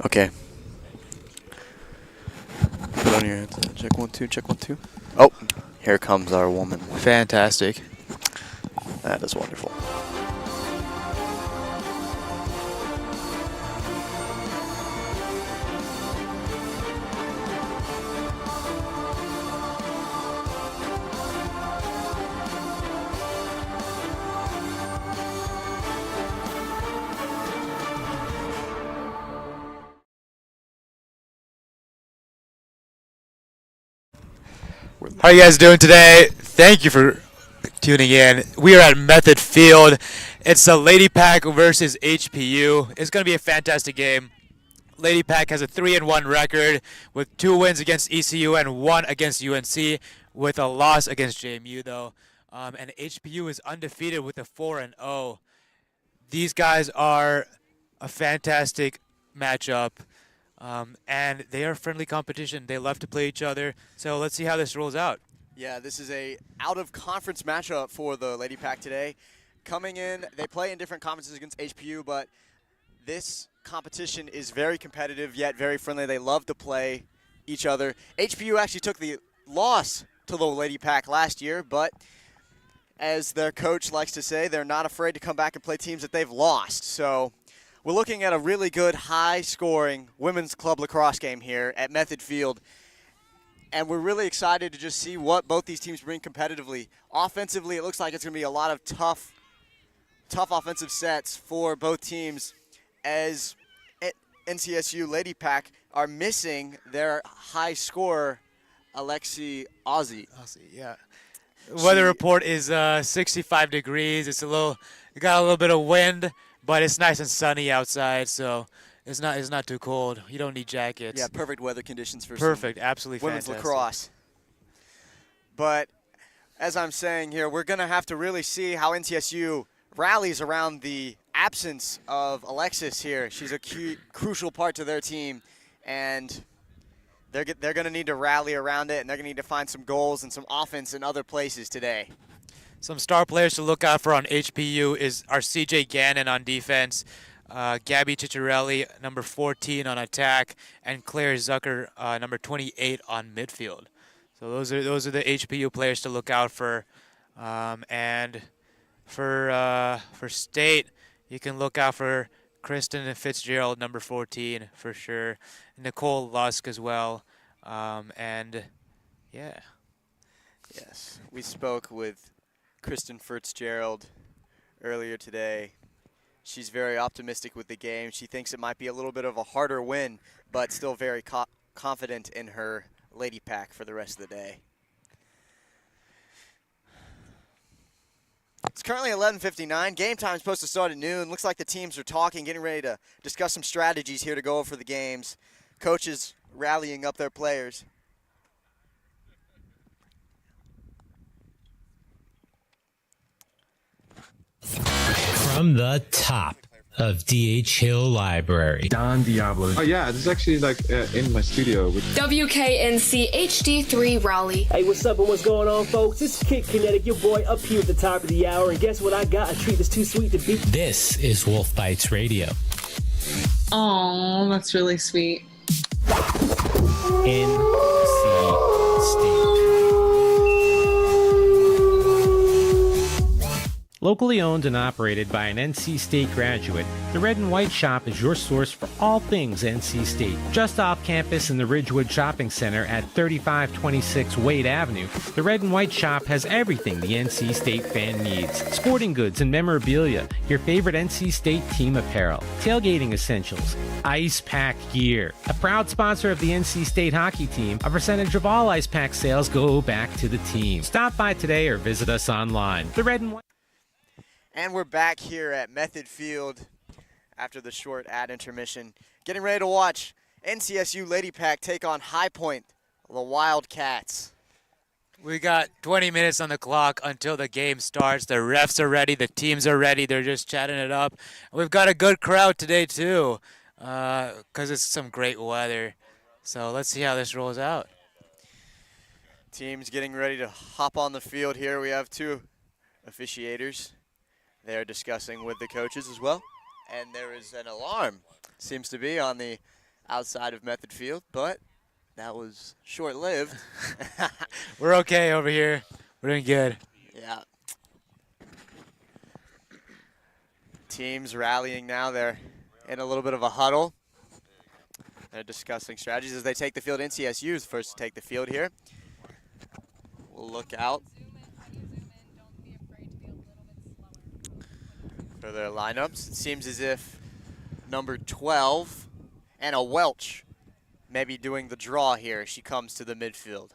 Okay. Put on your headset. Check 1 2. Check 1 2. Oh, here comes our woman. Fantastic. That is wonderful. How are you guys doing today? Thank you for tuning in. We are at Method Field. It's the Lady Pack versus HPU. It's going to be a fantastic game. Lady Pack has a 3-1 record with 2 wins against ECU and 1 against UNC, with a loss against JMU though. And HPU is undefeated with a 4-0. These guys are a fantastic matchup. And they are friendly competition. They love to play each other. So let's see how this rolls out. Yeah, this is a out-of-conference matchup for the Lady Pack today. Coming in, they play in different conferences against HPU, but this competition is very competitive yet very friendly. They love to play each other. HPU actually took the loss to the Lady Pack last year, but as their coach likes to say, they're not afraid to come back and play teams that they've lost. So we're looking at a really good, high-scoring women's club lacrosse game here at Method Field. And we're really excited to just see what both these teams bring competitively. Offensively, it looks like it's going to be a lot of tough offensive sets for both teams, as NCSU Lady Pack are missing their high scorer, Alexi Ozzy. Yeah. Weather report is 65 degrees. It got a little bit of wind, but it's nice and sunny outside, so it's not too cold. You don't need jackets. Yeah, perfect weather conditions for absolutely women's fantastic. lacrosse. But as I'm saying here, we're going to have to really see how NCSU rallies around the absence of Alexis here. She's a crucial part to their team, and they're going to need to rally around it, and they're going to need to find some goals and some offense in other places today. Some star players to look out for on HPU is our CJ Gannon on defense, Gabby Ciccarelli, number 14 on attack, and Claire Zucker, number 28 on midfield. So those are the HPU players to look out for. And for state, you can look out for Kristen Fitzgerald, number 14 for sure, Nicole Lusk as well, and yeah. Yes, we spoke with Kristen Fitzgerald earlier today. She's very optimistic with the game. She thinks it might be a little bit of a harder win, but still very confident in her Lady Pack for the rest of the day. It's currently 11:59. Game time is supposed to start at noon. Looks like the teams are talking, getting ready to discuss some strategies here to go over the games. Coaches rallying up their players. From the top of D.H. Hill Library. Don Diablo. Oh yeah, this is actually like in my studio. WKNC HD3 Raleigh. Hey, what's up and what's going on, folks? It's Kid Kinetic, your boy, up here at the top of the hour. And guess what I got? A treat that's too sweet to beat. This is Wolf Bites Radio. Oh, that's really sweet. NC State. Locally owned and operated by an NC State graduate, the Red and White Shop is your source for all things NC State. Just off campus in the Ridgewood Shopping Center at 3526 Wade Avenue, the Red and White Shop has everything the NC State fan needs. Sporting goods and memorabilia, your favorite NC State team apparel, tailgating essentials, ice pack gear. A proud sponsor of the NC State hockey team, a percentage of all ice pack sales go back to the team. Stop by today or visit us online. The Red and White. And we're back here at Method Field after the short ad intermission. Getting ready to watch NCSU Lady Pack take on High Point, the Wildcats. We got 20 minutes on the clock until the game starts. The refs are ready. The teams are ready. They're just chatting it up. We've got a good crowd today, too, because it's some great weather. So let's see how this rolls out. Teams getting ready to hop on the field here. We have 2 officiators. They are discussing with the coaches as well. And there is an alarm, seems to be, on the outside of Method Field, but that was short-lived. We're okay over here. We're doing good. Yeah. Teams rallying now. They're in a little bit of a huddle. They're discussing strategies as they take the field. NCSU is first to take the field here. We'll look out for their lineups. It seems as if number 12, Anna Welch, may be doing the draw here. She comes to the midfield.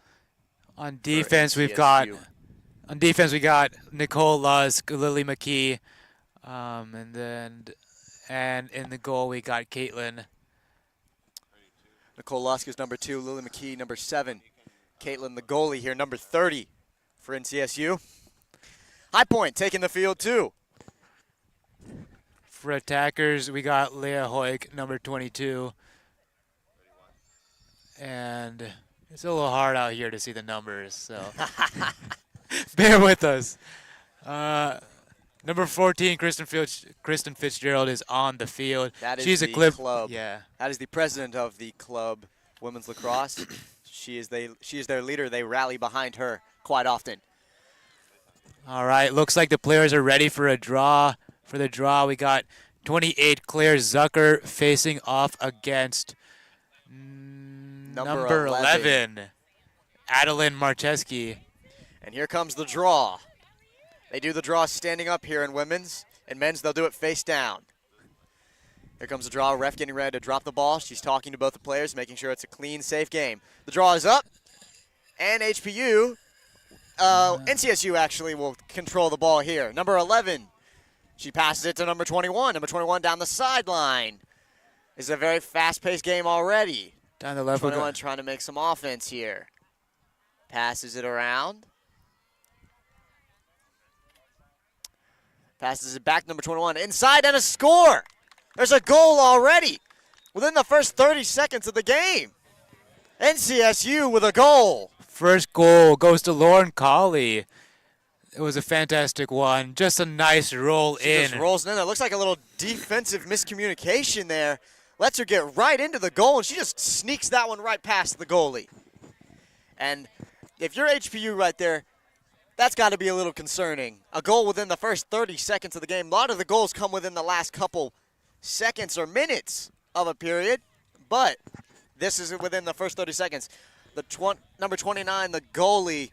On defense, we got Nicole Lusk, Lily McKee, and in the goal we got Caitlin. Nicole Lusk is number 2, Lily McKee number 7. Caitlin, the goalie here, number 30 for NCSU. High Point taking the field too. For attackers, we got Leah Hoik, number 22. And it's a little hard out here to see the numbers, so bear with us. Number 14, Kristen Fitzgerald is on the field. That is She's the a clip. club. Yeah. That is the president of the club, Women's Lacrosse. She is their leader. They rally behind her quite often. All right, looks like the players are ready for a draw. For the draw, we got 28, Claire Zucker facing off against number 11, Adeline Marcheski. And here comes the draw. They do the draw standing up here in women's. In men's, they'll do it face down. Here comes the draw. Ref getting ready to drop the ball. She's talking to both the players, making sure it's a clean, safe game. The draw is up, and NCSU actually will control the ball here. Number 11, she passes it to number 21. Number 21 down the sideline. It's a very fast-paced game already. Down the left. 21 trying to make some offense here. Passes it around. Passes it back, number 21. Inside and a score. There's a goal already within the first 30 seconds of the game. NCSU with a goal. First goal goes to Lauren Colley. It was a fantastic one. Just a nice roll She in. just rolls in. It looks like a little defensive miscommunication there. Lets her get right into the goal, and she just sneaks that one right past the goalie. And if you're HPU right there, that's got to be a little concerning. A goal within the first 30 seconds of the game. A lot of the goals come within the last couple seconds or minutes of a period, but this is within the first 30 seconds. The number 29, the goalie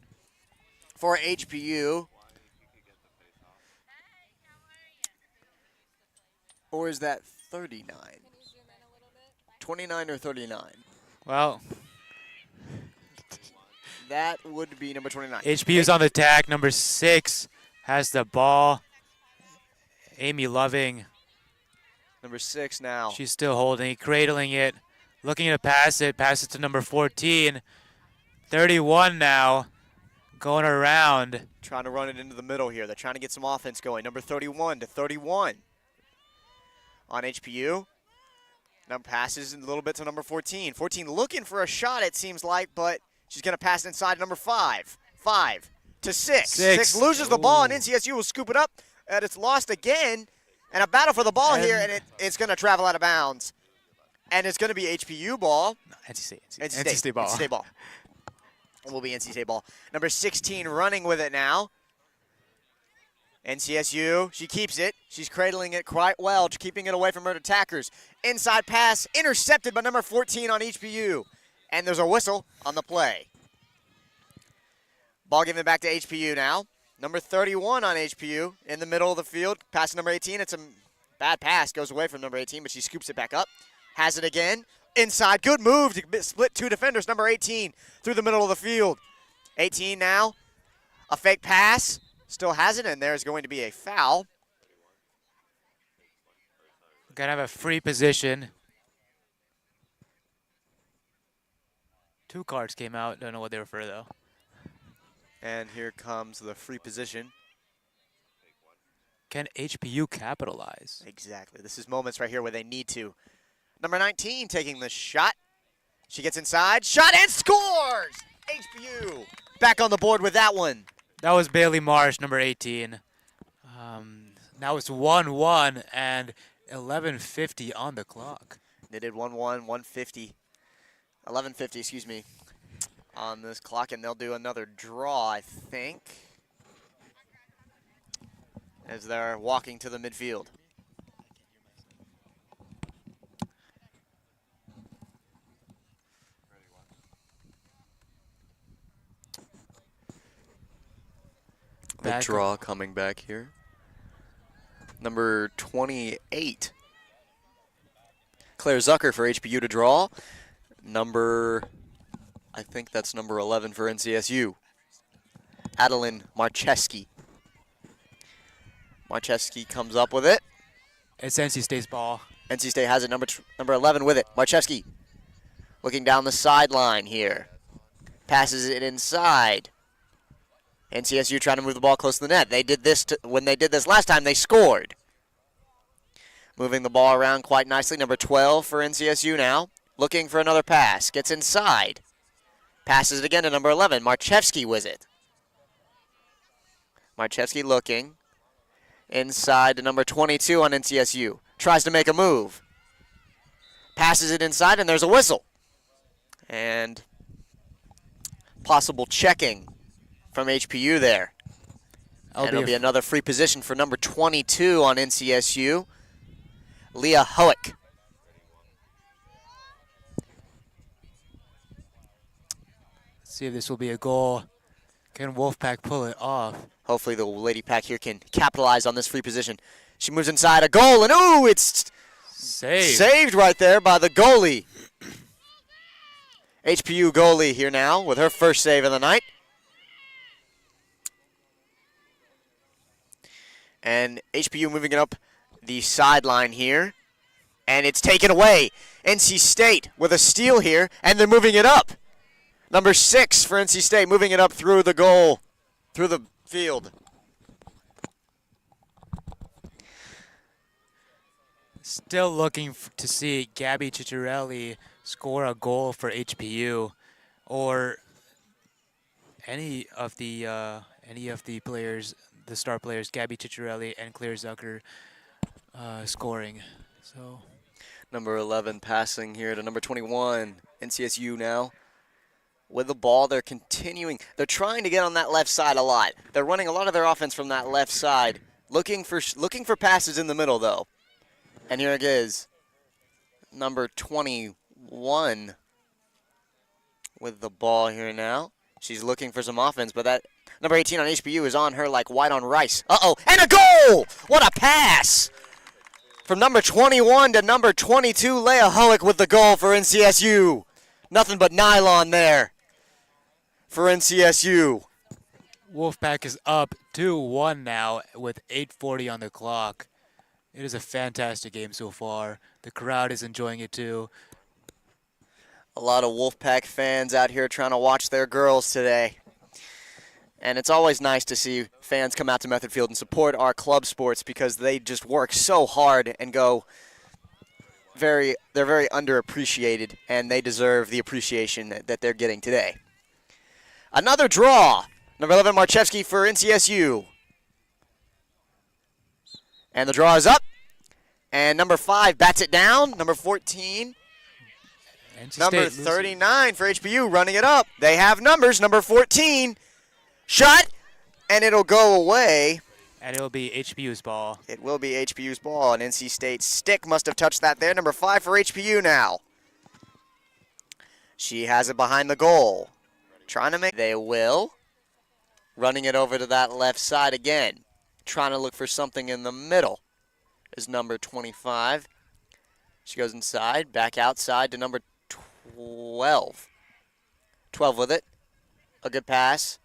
for HPU. Or is that 39? 29 or 39? Well, That would be number 29. HPU's on the attack. Number 6 has the ball. Amy Loving. Number 6 now. She's still holding, cradling it, looking to pass it. Pass it to number 14. 31 now, going around. Trying to run it into the middle here. They're trying to get some offense going. Number 31 to 31 on HPU. Number passes a little bit to number 14. 14 looking for a shot, it seems like, but she's going to pass inside number 5. 5 to 6. 6 loses the ball, and NCSU will scoop it up, and it's lost again. And a battle for the ball here, and it's going to travel out of bounds. And it's going to be HPU ball. No, NC State ball. NC State ball. It will be NC State ball. Number 16 running with it now. NCSU, she keeps it. She's cradling it quite well, keeping it away from her attackers. Inside pass, intercepted by number 14 on HPU. And there's a whistle on the play. Ball given back to HPU now. Number 31 on HPU in the middle of the field. Pass to number 18. It's a bad pass. Goes away from number 18, but she scoops it back up. Has it again. Inside. Good move to split 2 defenders. Number 18 through the middle of the field. 18 now. A fake pass. Still has it, and there's going to be a foul. Gonna have a free position. 2 cards came out. Don't know what they were for, though. And here comes the free position. Can HPU capitalize? Exactly. This is moments right here where they need to. Number 19 taking the shot. She gets inside. Shot and scores! HPU back on the board with that one. That was Bailey Marsh, number 18. Now it's 1-1 and 11:50 on the clock. They did 1-1, 150, 11:50, excuse me, on this clock, and they'll do another draw, I think, as they're walking to the midfield. The draw coming back here. Number 28. Claire Zucker for HPU to draw. I think that's number 11 for NCSU. Adeline Marcheski. Marcheski comes up with it. It's NC State's ball. NC State has it, number 11 with it. Marcheski looking down the sideline here. Passes it inside. NCSU trying to move the ball close to the net. They did this when they did this last time, they scored. Moving the ball around quite nicely. Number 12 for NCSU now. Looking for another pass. Gets inside. Passes it again to number 11. Marchevsky with it. Marchevsky looking. Inside to number 22 on NCSU. Tries to make a move. Passes it inside, and there's a whistle. And possible checking from HPU there. And it'll be another free position for number 22 on NCSU, Leah Hoek. Let's see if this will be a goal. Can Wolfpack pull it off? Hopefully the Lady Pack here can capitalize on this free position. She moves inside, a goal, and ooh, it's saved right there by the goalie. HPU goalie here now with her first save of the night. And HPU moving it up the sideline here. And it's taken away. NC State with a steal here, and they're moving it up. Number 6 for NC State, moving it up through the goal, through the field. Still looking to see Gabby Ciccarelli score a goal for HPU, or any of the players, the star players, Gabby Ciccarelli and Claire Zucker, scoring. So, number 11 passing here to number 21, NCSU now. With the ball, they're continuing. They're trying to get on that left side a lot. They're running a lot of their offense from that left side, looking for passes in the middle though. And here it is, number 21 with the ball here now. She's looking for some offense, but that number 18 on HPU is on her like white on rice. Uh-oh, and a goal! What a pass! From number 21 to number 22, Leah Hoek with the goal for NCSU. Nothing but nylon there for NCSU. Wolfpack is up 2-1 now with 8:40 on the clock. It is a fantastic game so far. The crowd is enjoying it too. A lot of Wolfpack fans out here trying to watch their girls today. And it's always nice to see fans come out to Method Field and support our club sports because they just work so hard and they're very underappreciated, and they deserve the appreciation that they're getting today. Another draw. Number 11, Marchevsky for NCSU. And the draw is up. And number 5 bats it down. Number 14. Number 39 for HPU running it up. They have numbers. Number 14. Shot. And it'll go away. And it'll be HPU's ball. It will be HPU's ball. And NC State's stick must have touched that there. Number 5 for HPU now. She has it behind the goal. Trying to make. They will. Running it over to that left side again. Trying to look for something in the middle is number 25. She goes inside, back outside to number 12. 12 with it. A good pass.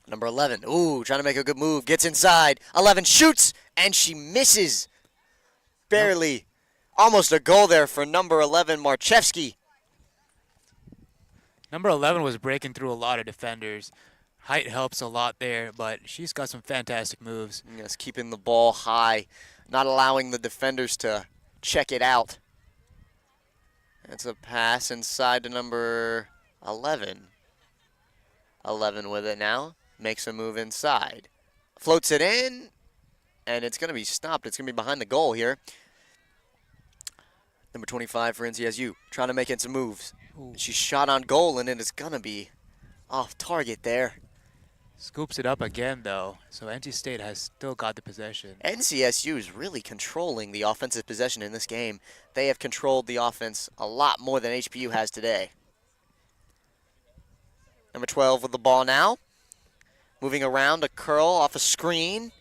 Number 11. Ooh, trying to make a good move. Gets inside. 11 shoots, and she misses. Barely. Almost a goal there for number 11, Marchevsky. Number 11 was breaking through a lot of defenders. Height helps a lot there, but she's got some fantastic moves. Yes, keeping the ball high, not allowing the defenders to check it out. It's a pass inside to number 11. 11 with it now. Makes a move inside. Floats it in, and it's going to be stopped. It's going to be behind the goal here. Number 25 for NCSU, trying to make in some moves. She shot on goal, and it is going to be off target there. Scoops it up again, though, so NC State has still got the possession. NCSU is really controlling the offensive possession in this game. They have controlled the offense a lot more than HPU has today. Number 12 with the ball now. Moving around, a curl off a screen.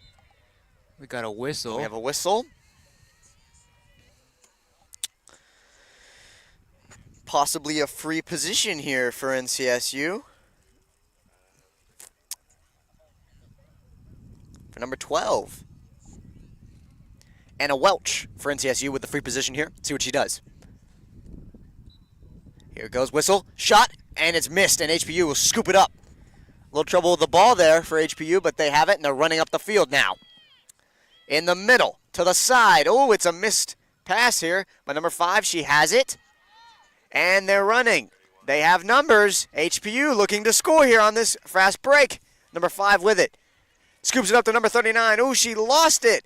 We got a whistle. We have a whistle. Possibly a free position here for NCSU. For number 12. Anna Welch for NCSU with the free position here. See what she does. Here goes whistle, shot, and it's missed, and HPU will scoop it up. A little trouble with the ball there for HPU, but they have it, and they're running up the field now. In the middle, to the side. Oh, it's a missed pass here by number 5. She has it, and they're running. They have numbers. HPU looking to score here on this fast break. Number 5 with it. Scoops it up to number 39. Oh, she lost it.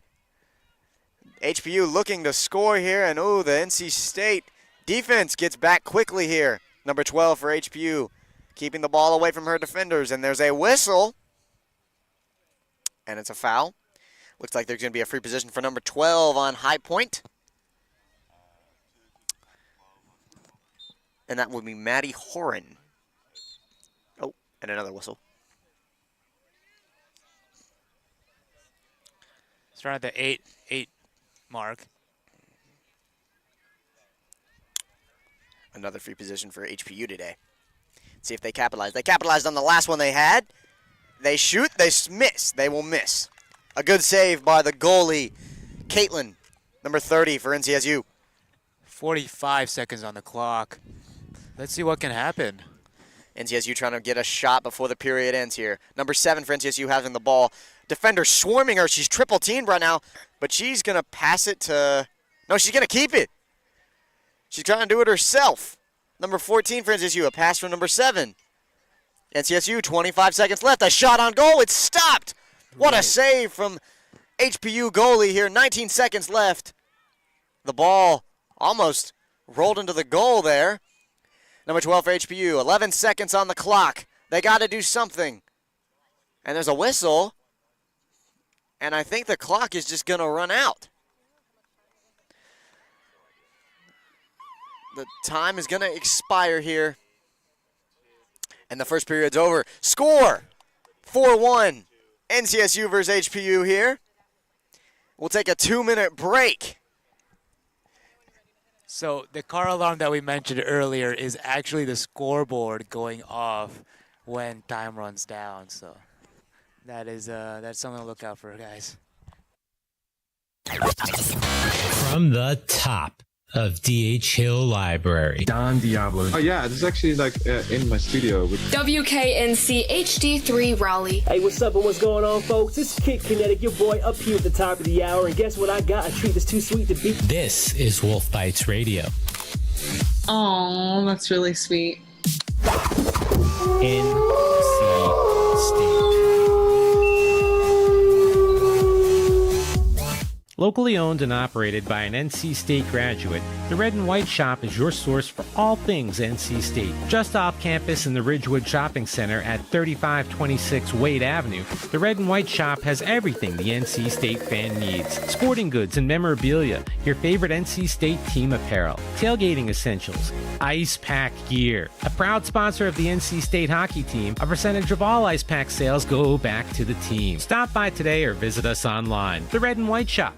HPU looking to score here, and oh, the NC State defense gets back quickly here. Number 12 for HPU, keeping the ball away from her defenders, and there's a whistle, and it's a foul. Looks like there's going to be a free position for number 12 on High Point. And that would be Maddie Horan. Oh, and another whistle. Starting at the 8 mark. Another free position for HPU today. See if they capitalize. They capitalized on the last one they had. They shoot, they miss. They will miss. A good save by the goalie, Caitlin, number 30 for NCSU. 45 seconds on the clock. Let's see what can happen. NCSU trying to get a shot before the period ends here. Number 7 for NCSU having the ball. Defender swarming her. She's triple teamed right now, but she's going to pass it to... No, she's going to keep it. She's trying to do it herself. Number 14 for NCSU, a pass from number 7. NCSU, 25 seconds left. A shot on goal. It's stopped. What a save from HPU goalie here. 19 seconds left. The ball almost rolled into the goal there. Number 12 for HPU, 11 seconds on the clock. They got to do something. And there's a whistle. And I think the clock is just going to run out. The time is going to expire here. And the first period's over. Score! 4-1. NCSU versus HPU here. We'll take a 2-minute break. So the car alarm that we mentioned earlier is actually the scoreboard going off when time runs down. So that is that's something to look out for, guys. From the top of DH Hill Library, Don Diablo. Oh yeah, this is actually like in my studio with WKNC HD3 Raleigh. Hey, what's up and what's going on, folks? It's Kid Kinetic, your boy, up here at the top of the hour. And guess what I got? A treat that's too sweet to beat. This is Wolf Bites Radio. Oh, that's really sweet. NC State. Locally owned and operated by an NC State graduate, the Red and White Shop is your source for all things NC State. Just off campus in the Ridgewood Shopping Center at 3526 Wade Avenue, the Red and White Shop has everything the NC State fan needs. Sporting goods and memorabilia, your favorite NC State team apparel, tailgating essentials, ice pack gear. A proud sponsor of the NC State hockey team, a percentage of all ice pack sales go back to the team. Stop by today or visit us online. The Red and White Shop.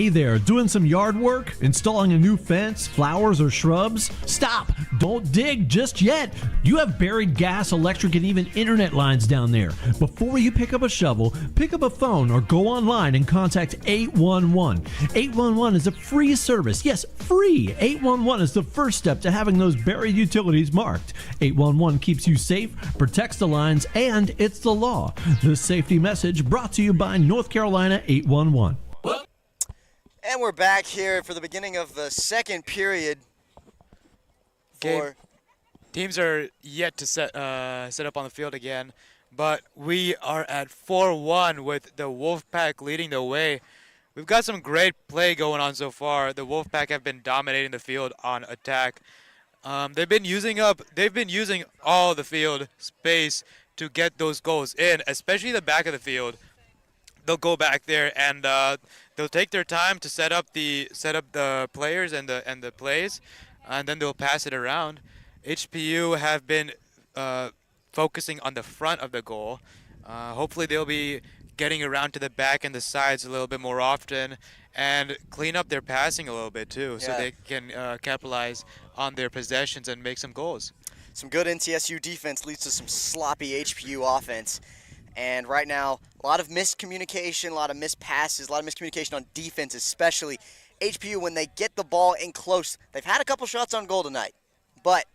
Hey there, doing some yard work? Installing a new fence, flowers, or shrubs? Stop! Don't dig just yet! You have buried gas, electric, and even internet lines down there. Before you pick up a shovel, pick up a phone or go online and contact 811. 811 is a free service. Yes, free! 811 is the first step to having those buried utilities marked. 811 keeps you safe, protects the lines, and it's the law. This safety message brought to you by North Carolina 811. And we're back here for the beginning of the second period. Teams are yet to set up on the field again, but we are at 4-1 with the Wolfpack leading the way. We've got some great play going on so far. The Wolfpack have been dominating the field on attack. They've been using all the field space to get those goals in, especially the back of the field. They'll go back there and they'll take their time to set up the players and the plays, and then they'll pass it around. HPU have been focusing on the front of the goal. Hopefully they'll be getting around to the back and the sides a little bit more often and clean up their passing a little bit too, so they can capitalize on their possessions and make some goals. Some good NCSU defense leads to some sloppy HPU offense. And right now, a lot of miscommunication, a lot of missed passes, a lot of miscommunication on defense especially. HPU, when they get the ball in close, they've had a couple shots on goal tonight. But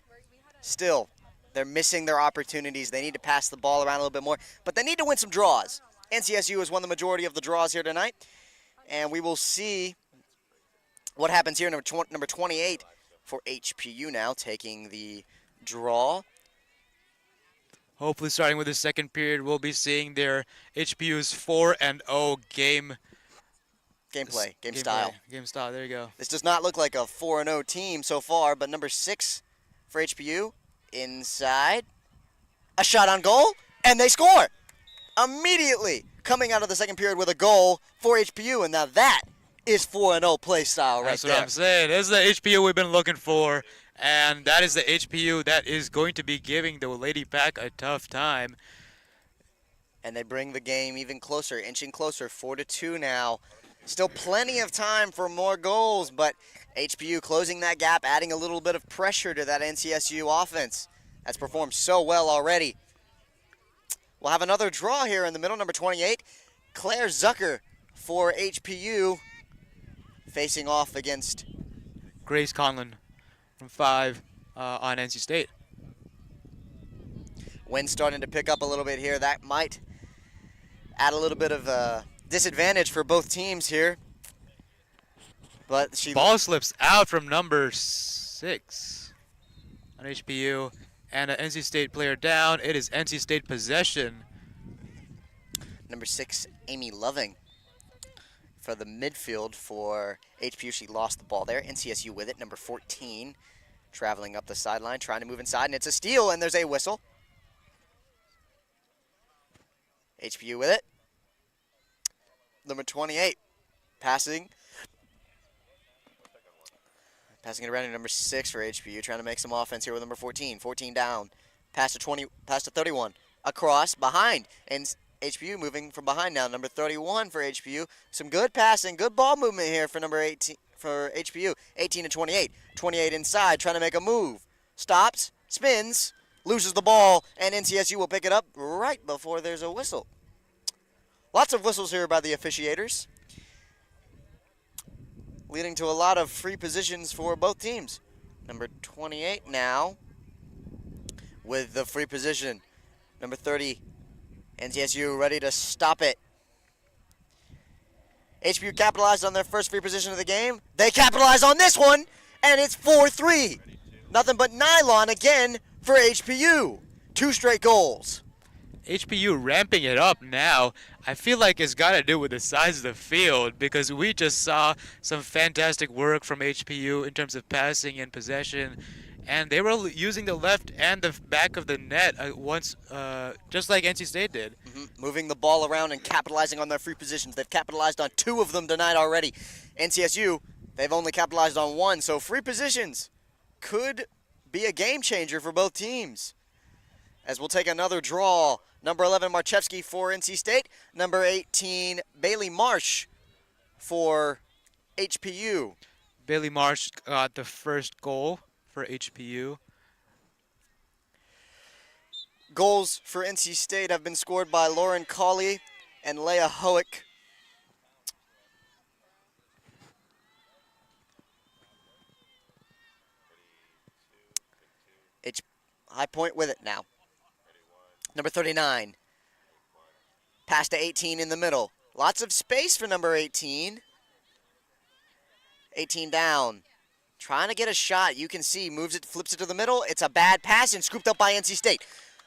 still, they're missing their opportunities. They need to pass the ball around a little bit more. But they need to win some draws. NCSU has won the majority of the draws here tonight. And we will see what happens here. Number 28 for HPU now taking the draw. Hopefully, starting with the second period, we'll be seeing their HPU's 4-0 game style. Game style, there you go. This does not look like a 4-0 team so far, but number 6 for HPU, inside. A shot on goal, and they score! Immediately coming out of the second period with a goal for HPU, and now that is 4-0 play style right there. That's what I'm saying. This is the HPU we've been looking for. And that is the HPU that is going to be giving the Lady Pack a tough time. And they bring the game even closer, inching closer, 4-2 now. Still plenty of time for more goals, but HPU closing that gap, adding a little bit of pressure to that NCSU offense that's performed so well already. We'll have another draw here in the middle, number 28, Claire Zucker for HPU, facing off against Grace Conlon from 5 on NC State. Wind starting to pick up a little bit here. That might add a little bit of disadvantage for both teams here. But ball slips out from number 6 on HPU, and an NC State player down. It is NC State possession. Number 6, Amy Loving for the midfield for HPU. She lost the ball there. NCSU with it. Number 14 traveling up the sideline, trying to move inside, and it's a steal, and there's a whistle. HPU with it. Number 28 passing it around to number 6 for HPU, trying to make some offense here with number 14. 14 down, pass to 31, across, behind, and HPU moving from behind now. Number 31 for HPU. Some good passing, good ball movement here for number 18 for HPU. 18 to 28. 28 inside, trying to make a move. Stops, spins, loses the ball, and NCSU will pick it up right before there's a whistle. Lots of whistles here by the officiators, leading to a lot of free positions for both teams. Number 28 now with the free position. Number 30, NCSU ready to stop it. HPU capitalized on their first free position of the game. They capitalize on this one, and it's 4-3. Nothing but nylon again for HPU. 2 straight goals. HPU ramping it up now. I feel like it's got to do with the size of the field, because we just saw some fantastic work from HPU in terms of passing and possession. And they were using the left and the back of the net once, just like NC State did. Moving the ball around and capitalizing on their free positions. They've capitalized on 2 of them tonight already. NCSU, they've only capitalized on 1, so free positions could be a game changer for both teams. As we'll take another draw. Number 11, Marchevsky for NC State. Number 18, Bailey Marsh for HPU. Bailey Marsh got the first goal for HPU. Goals for NC State have been scored by Lauren Cawley and Leah Hoek. High Point with it now. Number 39. Pass to 18 in the middle. Lots of space for number 18. 18 down. Trying to get a shot. You can see, moves it, flips it to the middle. It's a bad pass and scooped up by NC State.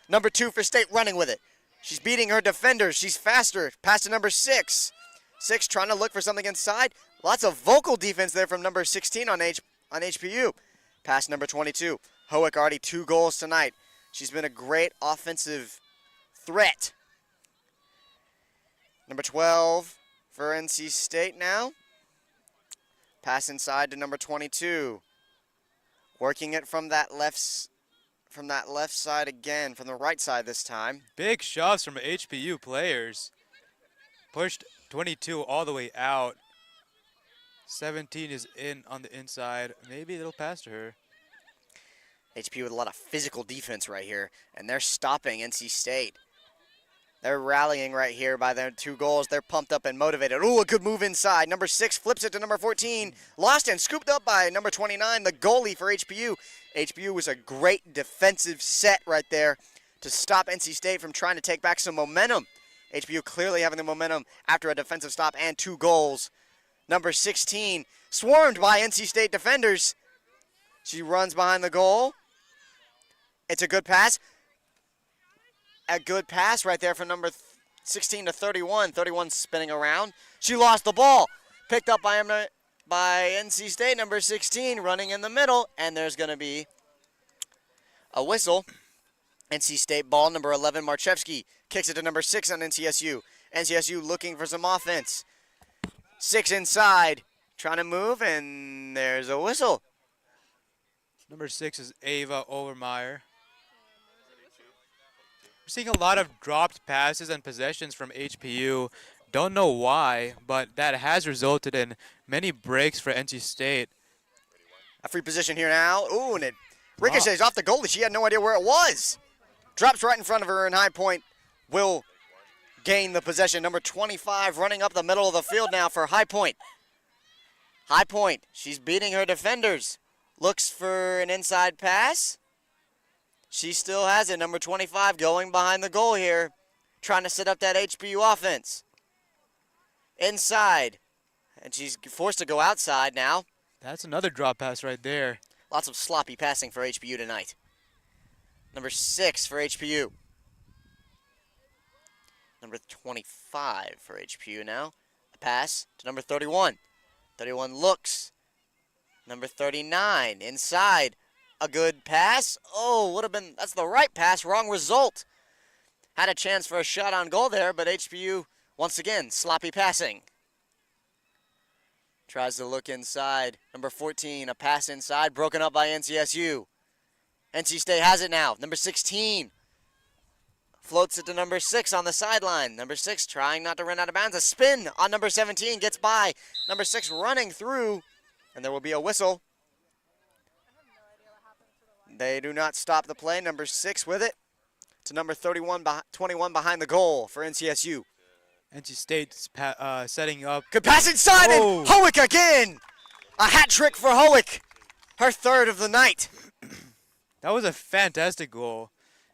Number 2 for State running with it. She's beating her defenders. She's faster. Pass to number 6. 6 trying to look for something inside. Lots of vocal defense there from number 16 on HPU. Pass number 22. Hoek already 2 goals tonight. She's been a great offensive threat. Number 12 for NC State now. Pass inside to number 22. Working it from that left side again, from the right side this time. Big shots from HPU players. Pushed 22 all the way out. 17 is in on the inside. Maybe it'll pass to her. HPU with a lot of physical defense right here, and they're stopping NC State. They're rallying right here by their 2 goals. They're pumped up and motivated. Ooh, a good move inside. Number 6 flips it to number 14. Lost and scooped up by number 29, the goalie for HPU. HPU was a great defensive set right there to stop NC State from trying to take back some momentum. HPU clearly having the momentum after a defensive stop and 2 goals. Number 16 swarmed by NC State defenders. She runs behind the goal. It's a good pass. A good pass right there from number 16 to 31. 31 spinning around. She lost the ball. Picked up by NC State, number 16, running in the middle. And there's going to be a whistle. NC State ball, number 11, Marchevsky. Kicks it to number 6 on NCSU. NCSU looking for some offense. 6 inside. Trying to move, and there's a whistle. Number 6 is Ava Overmeyer. We're seeing a lot of dropped passes and possessions from HPU. Don't know why, but that has resulted in many breaks for NC State. A free position here now. Ooh, and it ricochets off the goalie. She had no idea where it was. Drops right in front of her, and High Point will gain the possession. Number 25 running up the middle of the field now for High Point. High Point, she's beating her defenders. Looks for an inside pass. She still has it. Number 25 going behind the goal here, trying to set up that HPU offense. Inside, and she's forced to go outside now. That's another drop pass right there. Lots of sloppy passing for HPU tonight. Number 6 for HPU. Number 25 for HPU now. A pass to number 31. 31 looks. Number 39 inside. A good pass. Oh, would have been, that's the right pass, wrong result. Had a chance for a shot on goal there, but HPU, once again, sloppy passing. Tries to look inside. Number 14, a pass inside, broken up by NCSU. NC State has it now. Number 16 floats it to number 6 on the sideline. Number 6 trying not to run out of bounds. A spin on number 17, gets by. Number 6 running through, and there will be a whistle. They do not stop the play. Number 6 with it to number 21 behind the goal for NCSU. NC State's setting up. Good pass inside, and Hoek again. A hat trick for Hoek. Her 3rd of the night. That was a fantastic goal.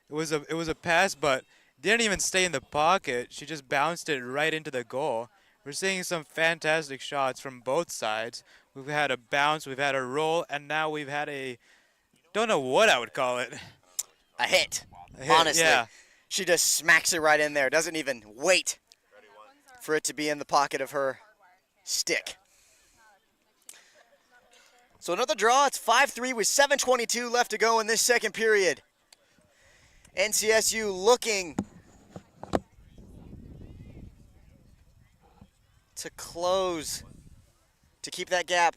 It was a pass, but didn't even stay in the pocket. She just bounced it right into the goal. We're seeing some fantastic shots from both sides. We've had a bounce, we've had a roll, and now we've had a, don't know what I would call it. A hit, honestly. Yeah. She just smacks it right in there. Doesn't even wait for it to be in the pocket of her stick. So another draw. It's 5-3 with 7:22 left to go in this second period. NCSU looking to close, to keep that gap.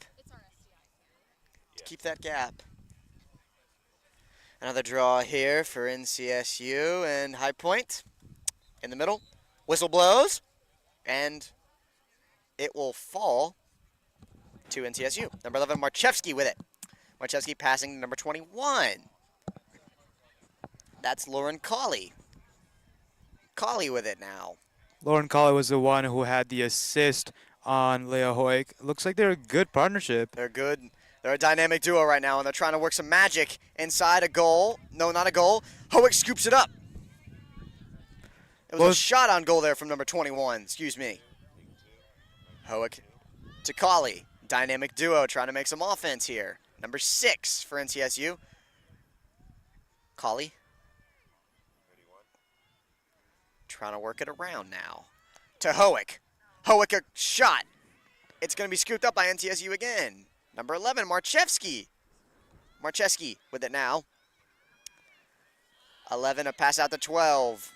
Another draw here for NCSU and High Point in the middle. Whistle blows, and it will fall to NCSU. Number 11, Marchevsky with it. Marchevsky passing to number 21. That's Lauren Colley. Colley with it now. Lauren Colley was the one who had the assist on Leah Hoyk. Looks like they're a good partnership. They're good. They're a dynamic duo right now, and they're trying to work some magic inside a goal. No, not a goal. Hoyk scoops it up. It was a shot on goal there from number 21. Excuse me. Hoyk to Colley. Dynamic duo trying to make some offense here. Number 6 for NCSU. Colley. Trying to work it around now. To Hoyk. Hoyk, a shot. It's going to be scooped up by NCSU again. Number 11, Marchevsky. Marchevsky with it now. 11, a pass out to 12.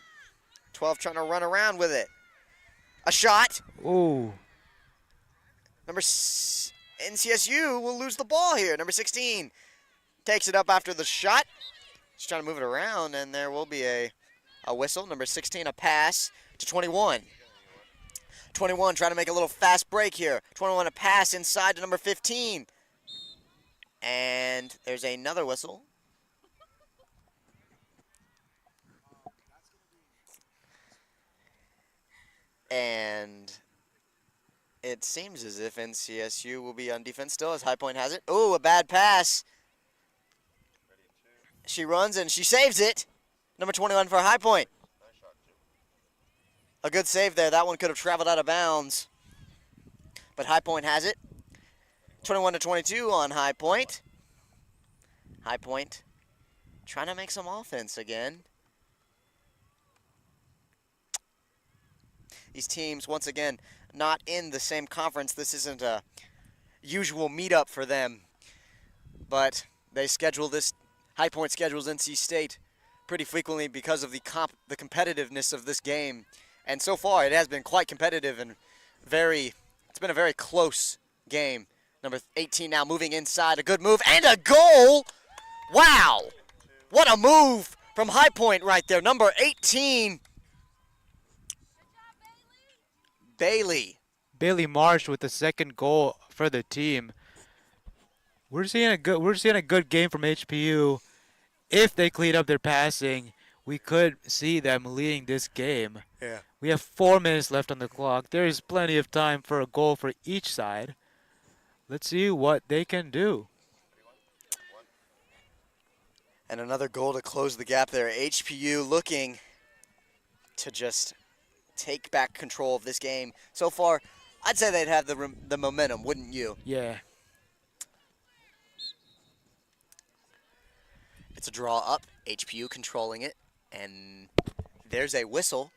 12 trying to run around with it. A shot. Ooh. NCSU will lose the ball here. Number 16 takes it up after the shot. Just trying to move it around, and there will be a whistle. Number 16, a pass to 21. 21 trying to make a little fast break here. 21, a pass inside to number 15. And there's another whistle. And it seems as if NCSU will be on defense still as High Point has it. Ooh, a bad pass. She runs and she saves it. Number 21 for High Point. A good save there. That one could have traveled out of bounds. But High Point has it. 21 to 22 on High Point. High Point trying to make some offense again. These teams, once again, not in the same conference. This isn't a usual meetup for them. But they schedule this, High Point schedules NC State pretty frequently because of the competitiveness of this game. And so far, it has been quite competitive and it's been a very close game. Number 18 now moving inside, a good move, and a goal! Wow! What a move from High Point right there. Number 18, Bailey. Bailey Marsh with the second goal for the team. We're seeing a good game from HPU. If they clean up their passing, we could see them leading this game. Yeah. We have 4 minutes left on the clock. There is plenty of time for a goal for each side. Let's see what they can do. And another goal to close the gap there. HPU looking to just take back control of this game. So far, I'd say they'd have the momentum, wouldn't you? Yeah. It's a draw up. HPU controlling it. And there's a whistle.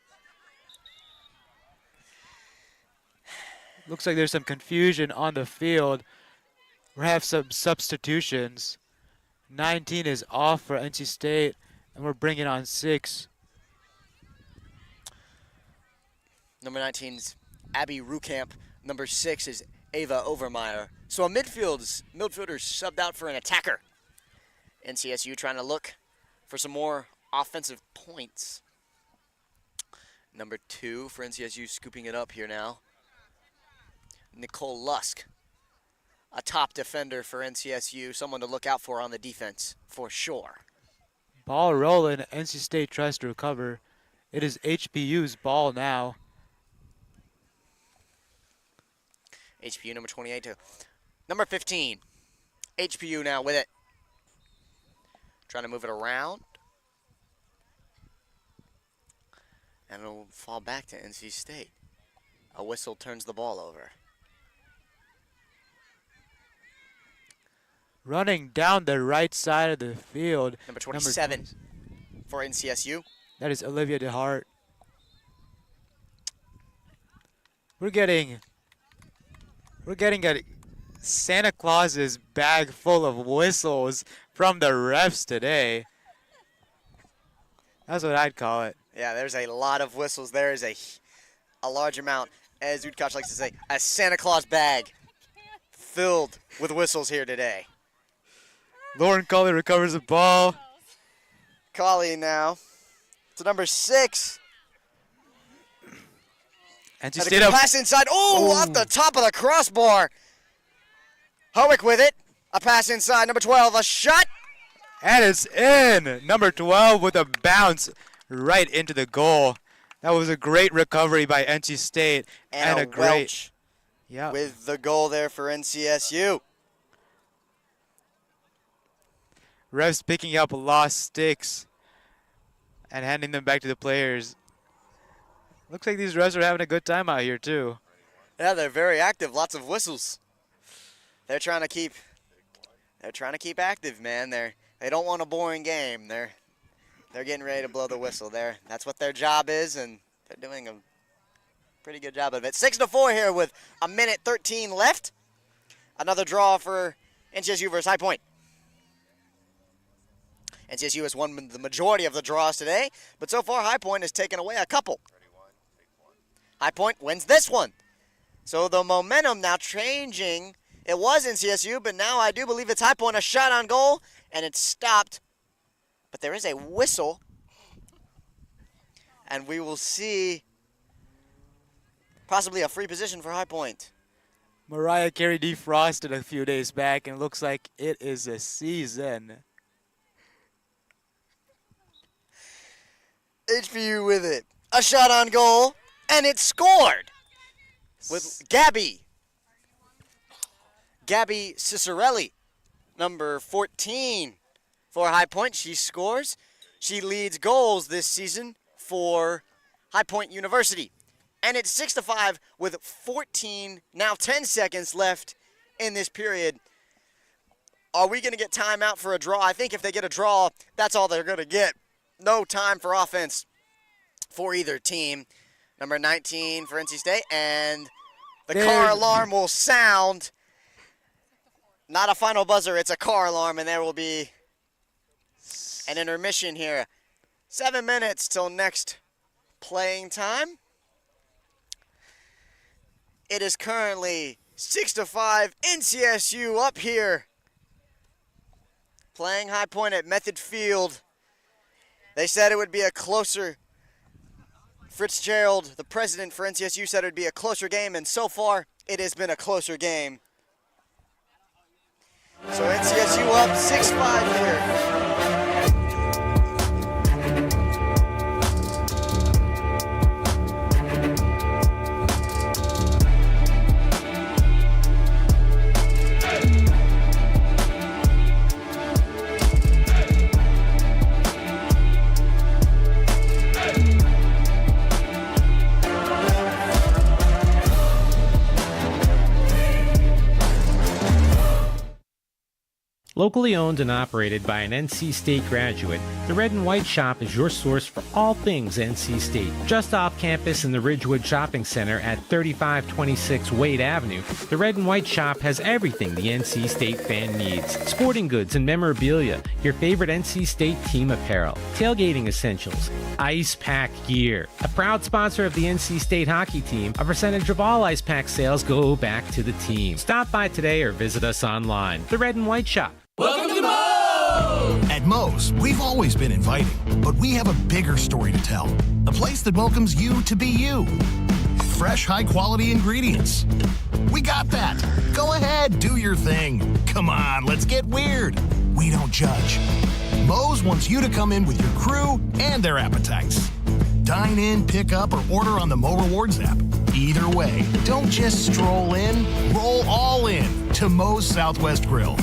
Looks like there's some confusion on the field. We have some substitutions. 19 is off for NC State, and we're bringing on 6. Number 19's Abby Rukamp. Number 6 is Ava Overmeyer. So a midfielder's subbed out for an attacker. NCSU trying to look for some more offensive points. Number 2 for NCSU scooping it up here now. Nicole Lusk, a top defender for NCSU, someone to look out for on the defense, for sure. Ball rolling. NC State tries to recover. It is HPU's ball now. HPU number 28 to number 15. HPU now with it. Trying to move it around. And it'll fall back to NC State. A whistle turns the ball over. Running down the right side of the field. Number 27 for NCSU. That is Olivia DeHart. We're getting a Santa Claus's bag full of whistles from the refs today. That's what I'd call it. Yeah, there's a lot of whistles. There is a large amount, as Udkoch likes to say, a Santa Claus bag filled with whistles here today. Lauren Colley recovers the ball. Colley now to number 6. And she Had a stayed good up. pass inside. Oh, off the top of the crossbar. Howick with it. A pass inside, number 12, a shot. And it's in. Number 12 with a bounce right into the goal. That was a great recovery by NC State. And a great Welch with the goal there for NCSU. Refs picking up lost sticks and handing them back to the players. Looks like these refs are having a good time out here too. Yeah, they're very active. Lots of whistles. They're trying to keep active, man. They don't want a boring game. They're getting ready to blow the whistle. That's what their job is, and they're doing a pretty good job of it. 6-4 here with a minute 13 left. Another draw for NCSU versus High Point. NCSU has won the majority of the draws today, but so far High Point has taken away a couple. High Point wins this one. So the momentum now changing. It was NCSU, but now I do believe it's High Point. A shot on goal, and it's stopped. But there is a whistle, and we will see possibly a free position for High Point. Mariah Carey defrosted a few days back, and it looks like it is a season. HPU with it. A shot on goal, and it's scored with Gabby Cicerelli, number 14 for High Point. She scores. She leads goals this season for High Point University. And it's 6-5 with 10 seconds left in this period. Are we going to get timeout for a draw? I think if they get a draw, that's all they're going to get. No time for offense for either team. Number 19 for NC State, and the car alarm will sound. Not a final buzzer, it's a car alarm, and there will be an intermission here. 7 minutes till next playing time. It is currently 6-5, NCSU up here. Playing High Point at Method Field. They said it would be a closer. Fitzgerald, the president for NCSU, said it would be a closer game, and so far it has been a closer game. So NCSU up 6-5 here. Locally owned and operated by an NC State graduate, the Red and White Shop is your source for all things NC State. Just off campus in the Ridgewood Shopping Center at 3526 Wade Avenue, the Red and White Shop has everything the NC State fan needs. Sporting goods and memorabilia, your favorite NC State team apparel, tailgating essentials, ice pack gear. A proud sponsor of the NC State hockey team, a percentage of all ice pack sales go back to the team. Stop by today or visit us online. The Red and White Shop. Welcome to Moe's! At Moe's, we've always been inviting, but we have a bigger story to tell. A place that welcomes you to be you. Fresh, high-quality ingredients. We got that. Go ahead, do your thing. Come on, let's get weird. We don't judge. Moe's wants you to come in with your crew and their appetites. Dine in, pick up, or order on the Mo Rewards app. Either way, don't just stroll in, roll all in to Moe's Southwest Grill.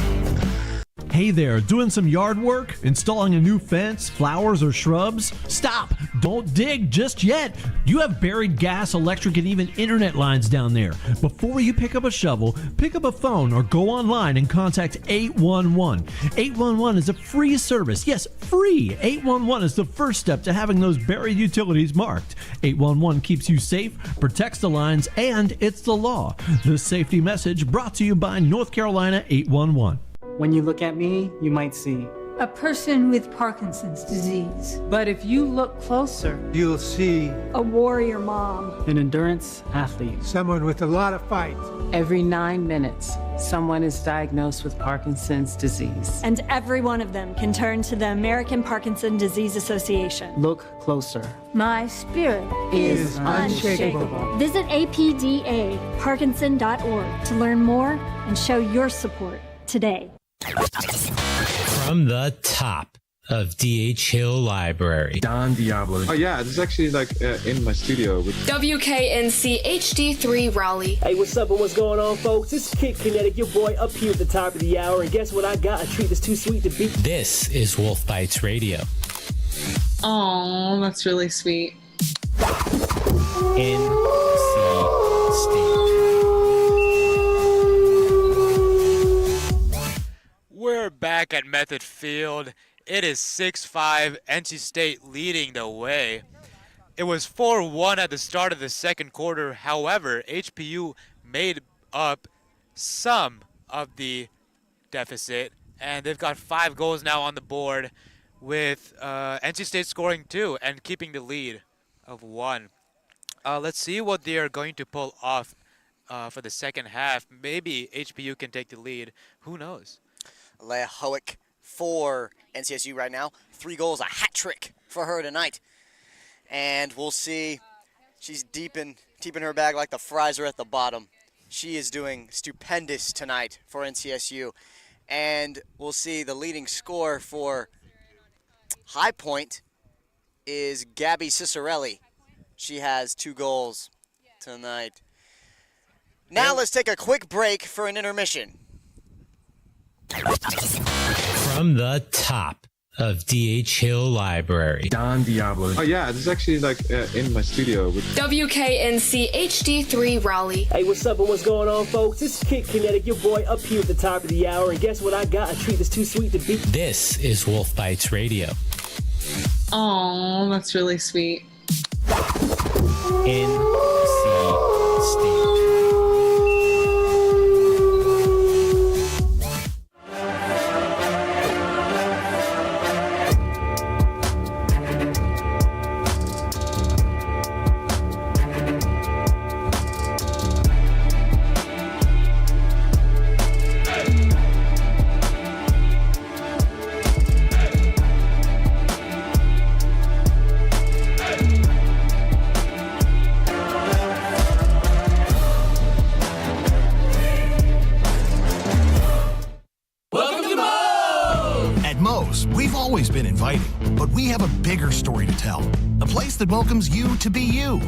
Hey there, doing some yard work? Installing a new fence, flowers, or shrubs? Stop! Don't dig just yet! You have buried gas, electric, and even internet lines down there. Before you pick up a shovel, pick up a phone or go online and contact 811. 811 is a free service. Yes, free! 811 is the first step to having those buried utilities marked. 811 keeps you safe, protects the lines, and it's the law. This safety message brought to you by North Carolina 811. When you look at me, you might see a person with Parkinson's disease. But if you look closer, you'll see a warrior mom, an endurance athlete, someone with a lot of fight. Every 9 minutes, someone is diagnosed with Parkinson's disease. And every one of them can turn to the American Parkinson Disease Association. Look closer. My spirit is unshakable. Visit apdaparkinson.org to learn more and show your support today. From the top of D.H. Hill Library, Don Diablo. Oh yeah, this is actually like in my studio. WKNC HD3 Raleigh. Hey, what's up and what's going on, folks? It's Kid Kinetic, your boy, up here at the top of the hour. And guess what I got? A treat that's too sweet to beat. This is Wolf Bites Radio. Oh, that's really sweet. NC State. We're back at Method Field. It is 6-5, NC State leading the way. It was 4-1 at the start of the second quarter. However, HPU made up some of the deficit, and they've got 5 goals now on the board, with NC State scoring 2 and keeping the lead of 1. Let's see what they are going to pull off for the second half. Maybe HPU can take the lead. Who knows? Leah Howick for NCSU right now. 3 goals, a hat trick for her tonight. And we'll see. She's deep in her bag like the fries are at the bottom. She is doing stupendous tonight for NCSU. And we'll see the leading scorer for High Point is Gabby Cicerelli. She has 2 goals tonight. Now let's take a quick break for an intermission. From the top of D.H. Hill Library, Don Diablo. Oh yeah, this is actually like in my studio. WKNC HD3 Raleigh. Hey, what's up and what's going on, folks? It's Kid Kinetic, your boy, up here at the top of the hour. And guess what I got? A treat that's too sweet to beat. This is Wolf Bites Radio. Oh, that's really sweet. NC State. Always been inviting, but we have a bigger story to tell. A place that welcomes you to be you.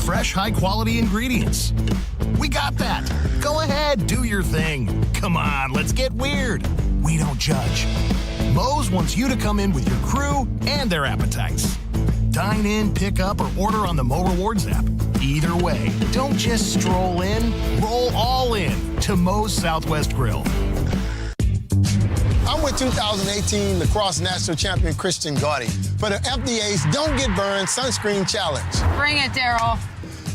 Fresh, high-quality ingredients. We got that. Go ahead, do your thing. Come on, let's get weird. We don't judge. Moe's wants you to come in with your crew and their appetites. Dine in, pick up, or order on the Mo Rewards app. Either way, don't just stroll in, roll all in to Moe's Southwest Grill. I'm with 2018 Lacrosse National Champion Christian Gaudy for the FDA's Don't Get Burned Sunscreen Challenge. Bring it, Daryl.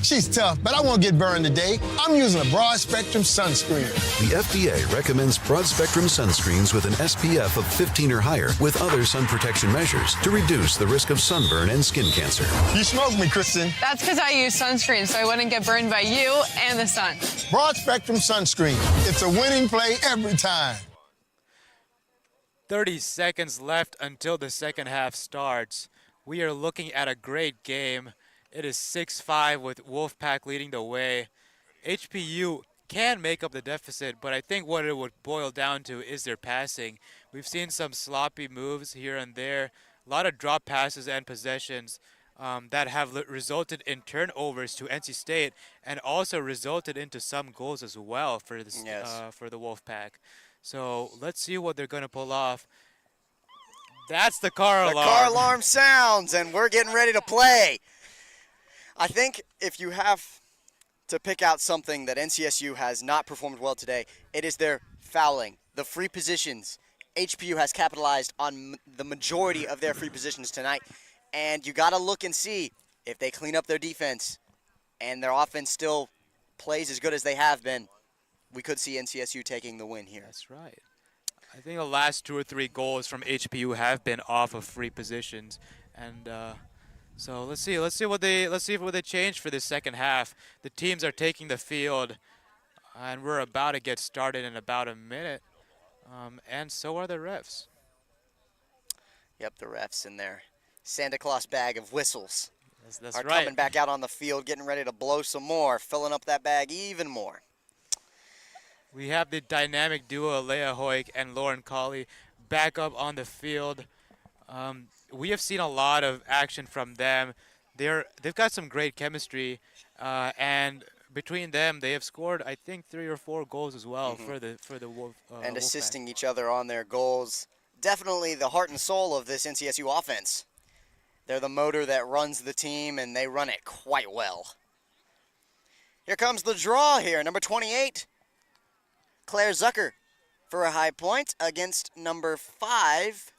She's tough, but I won't get burned today. I'm using a broad-spectrum sunscreen. The FDA recommends broad-spectrum sunscreens with an SPF of 15 or higher with other sun protection measures to reduce the risk of sunburn and skin cancer. You smoked me, Kristen. That's because I use sunscreen, so I wouldn't get burned by you and the sun. Broad-spectrum sunscreen. It's a winning play every time. 30 seconds left until the second half starts. We are looking at a great game. It is 6-5 with Wolfpack leading the way. HPU can make up the deficit, but I think what it would boil down to is their passing. We've seen some sloppy moves here and there, a lot of drop passes and possessions that have resulted in turnovers to NC State and also resulted into some goals as well for this, for the Wolfpack. So let's see what they're going to pull off. That's the car alarm. The car alarm sounds, and we're getting ready to play. I think if you have to pick out something that NCSU has not performed well today, it is their fouling, the free positions. HPU has capitalized on the majority of their free positions tonight, and you got to look and see if they clean up their defense and their offense still plays as good as they have been. We could see NCSU taking the win here. That's right. I think the last 2 or 3 goals from HPU have been off of free positions, and so let's see what they change for this second half. The teams are taking the field, and we're about to get started in about a minute, and so are the refs. Yep, the refs in their Santa Claus bag of whistles That's are right. coming back out on the field, getting ready to blow some more, filling up that bag even more. We have the dynamic duo Leah Hoik and Lauren Colley back up on the field. We have seen a lot of action from them. They've got some great chemistry, and between them, they have scored I think 3 or 4 goals as well for the Wolf. And Wolfpack. assisting each other on their goals. Definitely the heart and soul of this NCSU offense. They're the motor that runs the team, and they run it quite well. Here comes the draw here, number 28. Claire Zucker for a high point against number 5,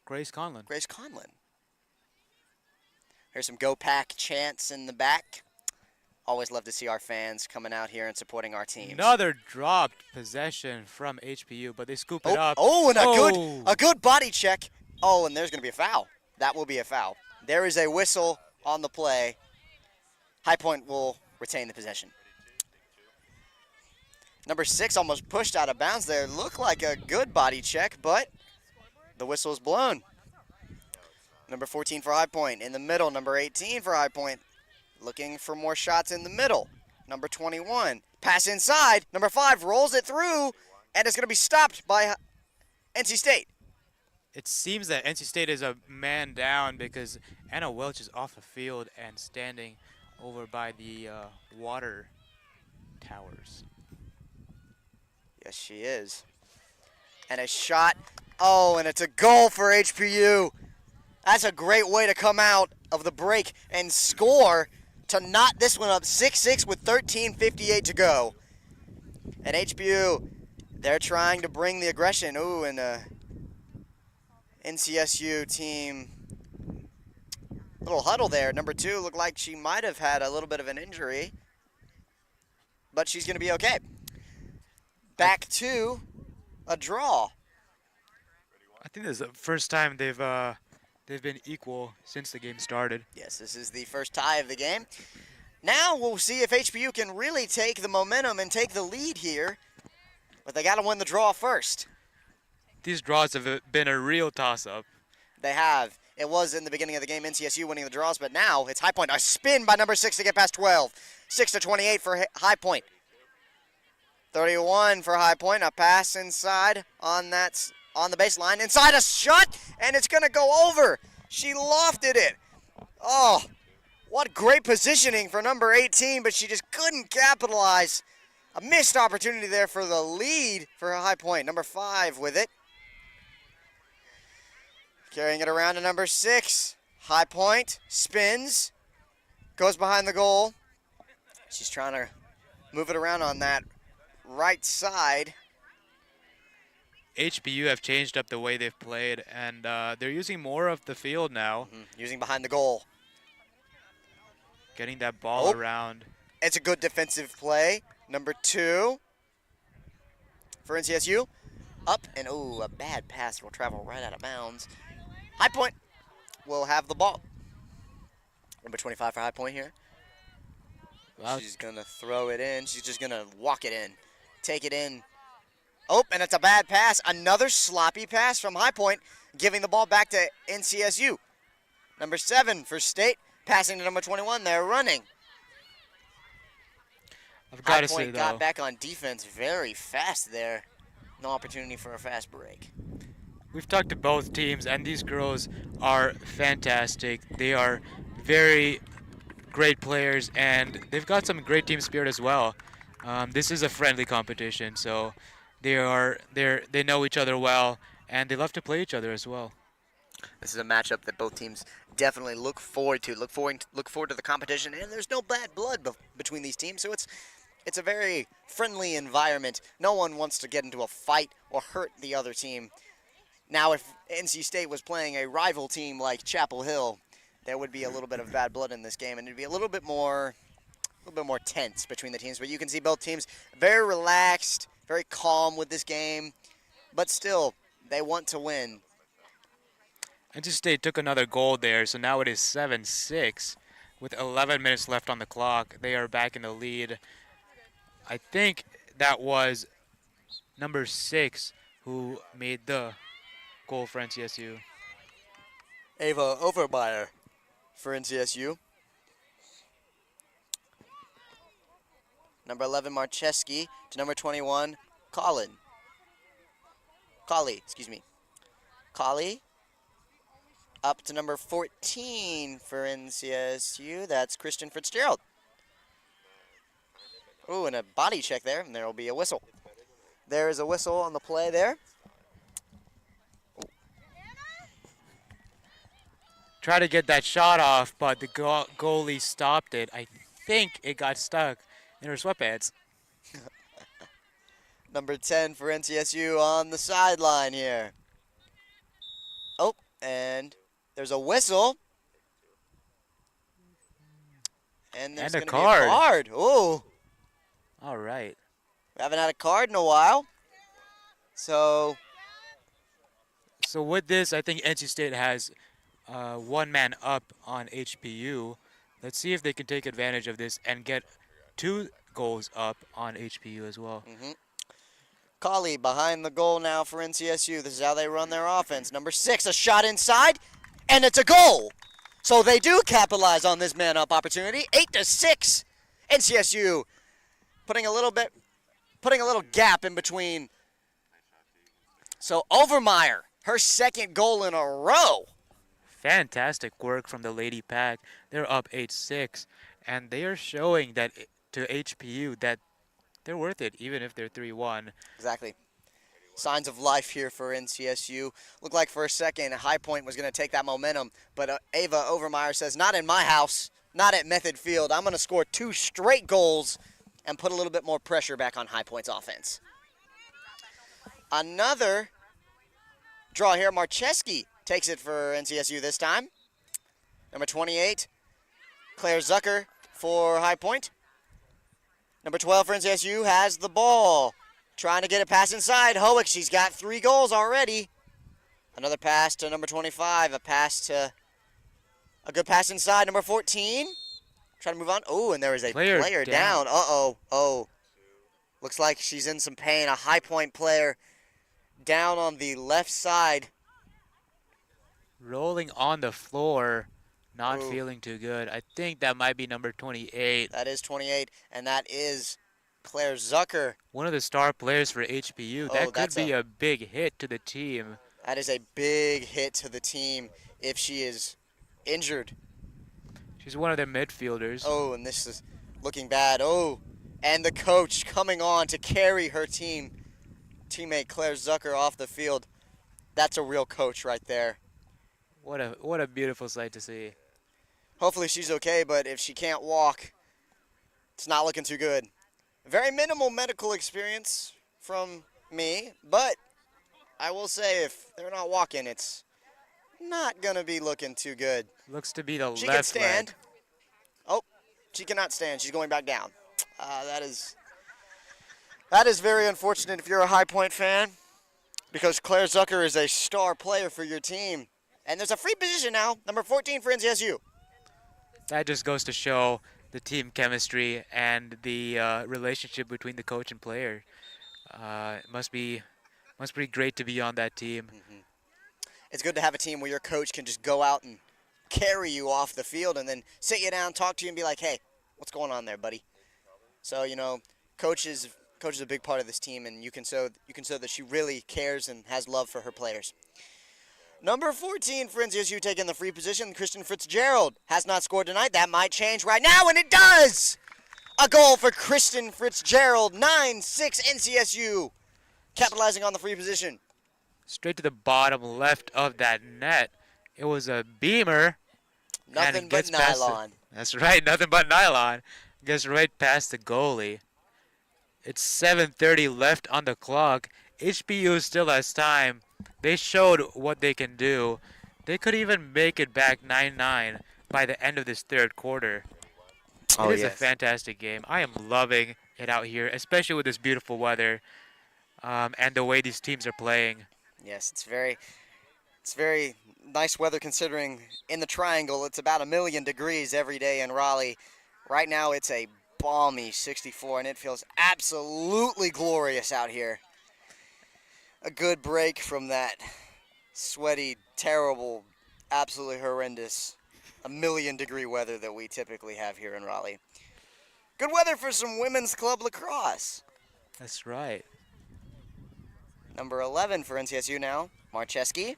Grace Conlon. Grace Conlon. Here's some Go Pack chants in the back. Always love to see our fans coming out here and supporting our teams. Another dropped possession from HPU, but they scoop it up. Oh, and a good body check. Oh, and there's going to be a foul. That will be a foul. There is a whistle on the play. High Point will retain the possession. Number 6 almost pushed out of bounds there. Looked like a good body check, but the whistle is blown. Number 14 for High Point in the middle. Number 18 for High Point. Looking for more shots in the middle. Number 21. Pass inside. Number 5 rolls it through, and it's going to be stopped by NC State. It seems that NC State is a man down because Anna Welch is off the field and standing over by the water towers. Yes, she is. And a shot. Oh, and it's a goal for HPU. That's a great way to come out of the break and score to knot this one up 6-6 with 13:58 to go. And HPU, they're trying to bring the aggression. Ooh, and NCSU team, little huddle there. Number 2 looked like she might have had a little bit of an injury, but she's going to be okay. Back to a draw. I think this is the first time they've been equal since the game started. Yes, this is the first tie of the game. Now we'll see if HPU can really take the momentum and take the lead here, but they got to win the draw first. These draws have been a real toss-up. They have. It was in the beginning of the game NCSU winning the draws, but now it's High Point. A spin by number 6 to get past 12. 6-28 for High Point. 31 for High Point. A pass inside on the baseline. Inside a shot, and it's going to go over. She lofted it. Oh, what great positioning for number 18, but she just couldn't capitalize. A missed opportunity there for the lead for High Point. Number 5 with it. Carrying it around to number 6. High Point spins. Goes behind the goal. She's trying to move it around on that right side. HPU have changed up the way they've played, and they're using more of the field now. Using behind the goal. Getting that ball around. It's a good defensive play. Number 2 for NCSU. Up, and a bad pass will travel right out of bounds. High Point will have the ball. Number 25 for High Point here. She's going to throw it in. She's just going to walk it in. Take it in. Oh, and it's a bad pass. Another sloppy pass from High Point, giving the ball back to NCSU. Number 7 for State, passing to number 21. They're running. I've got to say, High Point got back on defense very fast there. No opportunity for a fast break. We've talked to both teams, and these girls are fantastic. They are very great players, and they've got some great team spirit as well. This is a friendly competition, so they know each other well, and they love to play each other as well. This is a matchup that both teams definitely look forward to. Look forward to the competition, and there's no bad blood between these teams, so it's a very friendly environment. No one wants to get into a fight or hurt the other team. Now, if NC State was playing a rival team like Chapel Hill, there would be a little bit of bad blood in this game, and it'd be a little bit more tense between the teams. But you can see both teams very relaxed, very calm with this game. but still, they want to win. NC State took another goal there, so now it is 7-6 with 11 minutes left on the clock. They are back in the lead. I think that was number 6 who made the goal for NCSU. Ava Overmeyer for NCSU. Number 11, Marcheski, to number 21, Colley, up to number 14 for NCSU. That's Christian Fitzgerald. Ooh, and a body check there, and there will be a whistle. There is a whistle on the play there. Try to get that shot off, but the goalie stopped it. I think it got stuck in her sweatpants. Number 10 for NCSU on the sideline here. Oh, and there's a whistle. And there's going to be a card. Ooh. All right. We haven't had a card in a while. So with this, I think NC State has one man up on HPU. Let's see if they can take advantage of this and get 2 goals up on HPU as well. Colley behind the goal now for NCSU. This is how they run their offense. Number 6, a shot inside, and it's a goal. So they do capitalize on this man-up opportunity. 8-6. NCSU putting a little gap in between. So Overmeyer, her second goal in a row. Fantastic work from the Lady Pack. They're up 8-6, and they are showing that to HPU that they're worth it, even if they're 3-1. Exactly. Signs of life here for NCSU. Looked like for a second High Point was going to take that momentum, but Ava Overmeyer says, not in my house, not at Method Field. I'm going to score 2 straight goals and put a little bit more pressure back on High Point's offense. Another draw here. Marcheski takes it for NCSU this time. Number 28, Claire Zucker for High Point. Number 12 for NCSU has the ball. Trying to get a pass inside. Howick, she's got 3 goals already. Another pass to number 25. A good pass inside. Number 14. Trying to move on. Oh, and there is a player down. Uh-oh. Oh. Looks like she's in some pain. A High Point player down on the left side. Rolling on the floor. Not feeling too good. I think that might be number 28. That is 28, and that is Claire Zucker. One of the star players for HPU. That could be a big hit to the team. That is a big hit to the team if she is injured. She's one of their midfielders. Oh, and this is looking bad. Oh, and the coach coming on to carry her teammate Claire Zucker off the field. That's a real coach right there. What a beautiful sight to see. Hopefully she's okay, but if she can't walk, it's not looking too good. Very minimal medical experience from me, but I will say if they're not walking, it's not going to be looking too good. Looks to be the left leg. She can stand. Leg. Oh, she cannot stand. She's going back down. That is very unfortunate if you're a High Point fan, because Claire Zucker is a star player for your team. And there's a free position now, number 14 for NCSU. That just goes to show the team chemistry and the relationship between the coach and player. It must be great to be on that team. It's good to have a team where your coach can just go out and carry you off the field and then sit you down, talk to you, and be like, hey, what's going on there, buddy? So, coach is a big part of this team, and you can show that she really cares and has love for her players. Number 14 for NCSU taking the free position, Christian Fitzgerald has not scored tonight. That might change right now, and it does! A goal for Christian Fitzgerald, 9-6 NCSU, capitalizing on the free position. Straight to the bottom left of that net. It was a beamer. Nothing but nylon. That's right, nothing but nylon. Gets right past the goalie. It's 7:30 left on the clock. HPU still has time. They showed what they can do. They could even make it back 9-9 by the end of this third quarter. It is a fantastic game. I am loving it out here, especially with this beautiful weather. and the way these teams are playing. Yes, it's very nice weather considering in the triangle it's about 1,000,000 degrees every day in Raleigh. Right now it's a balmy 64 and it feels absolutely glorious out here. A good break from that sweaty, terrible, absolutely horrendous 1,000,000 degree weather that we typically have here in Raleigh. Good weather for some women's club lacrosse. That's right. Number 11 for NCSU now, Marcheski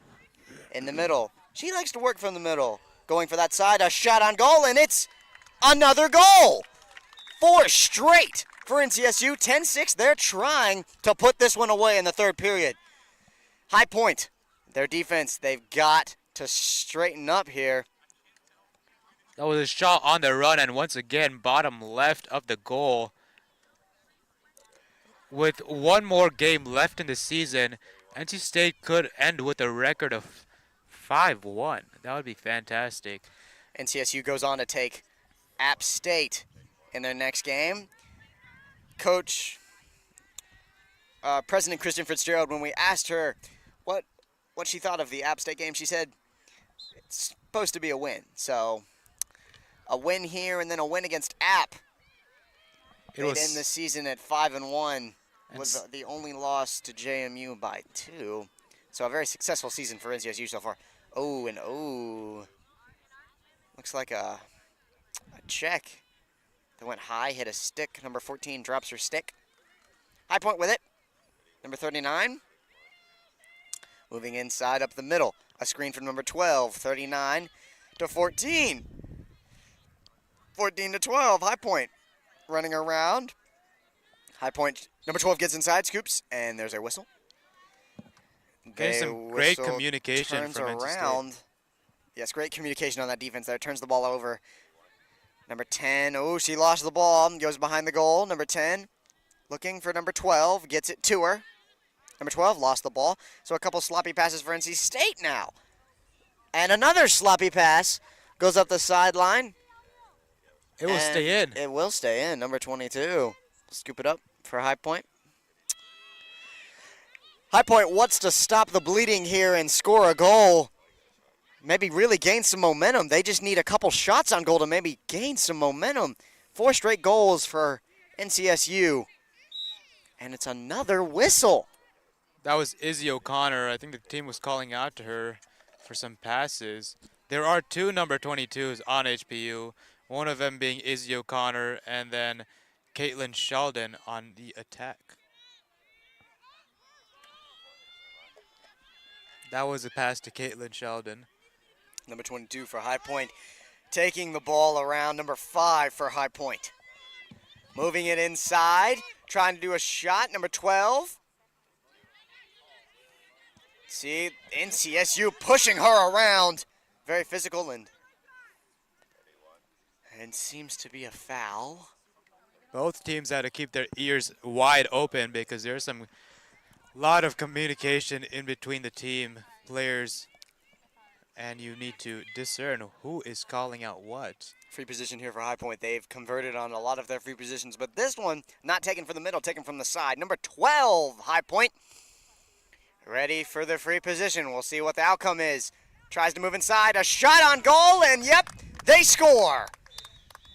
in the middle. She likes to work from the middle. Going for that side, a shot on goal, and it's another goal. 4 straight for NCSU, 10-6. They're trying to put this one away in the third period. High Point, their defense, they've got to straighten up here. That was a shot on the run, and once again, bottom left of the goal. With one more game left in the season, NC State could end with a record of 5-1. That would be fantastic. NCSU goes on to take App State in their next game. Coach, President Kristen Fitzgerald, when we asked her what she thought of the App State game, she said it's supposed to be a win. So a win here and then a win against App. They'd end the season at 5-1. Was the only loss to JMU by 2. So a very successful season for NCSU so far. Oh. Looks like a check that went high, hit a stick. Number 14 drops her stick. High Point with it. Number 39. Moving inside up the middle. A screen from number 12. 39 to 14. 14 to 12. High Point running around. High Point, number 12 gets inside, scoops, and there's a whistle. There's some great communication turns from NC around. State. Yes, great communication on that defense there. Turns the ball over. Number 10, she lost the ball, goes behind the goal. Number 10, looking for number 12, gets it to her. Number 12 lost the ball, so a couple sloppy passes for NC State now. And another sloppy pass goes up the sideline. It will stay in. It will stay in, number 22. Scoop it up for High Point. High Point wants to stop the bleeding here and score a goal. Maybe really gain some momentum. They just need a couple shots on goal to maybe gain some momentum. 4 straight goals for NCSU. And it's another whistle. That was Izzy O'Connor. I think the team was calling out to her for some passes. There are 2 number 22s on HPU. One of them being Izzy O'Connor and then Caitlin Sheldon on the attack. That was a pass to Caitlin Sheldon. Number 22 for High Point. Taking the ball around, number 5 for High Point. Moving it inside, trying to do a shot, number 12. See, NCSU pushing her around. Very physical and seems to be a foul. Both teams had to keep their ears wide open because there's some lot of communication in between the team players, and you need to discern who is calling out what. Free position here for High Point. They've converted on a lot of their free positions, but this one not taken from the middle, taken from the side. Number 12, High Point. Ready for the free position. We'll see what the outcome is. Tries to move inside, a shot on goal, and yep, they score.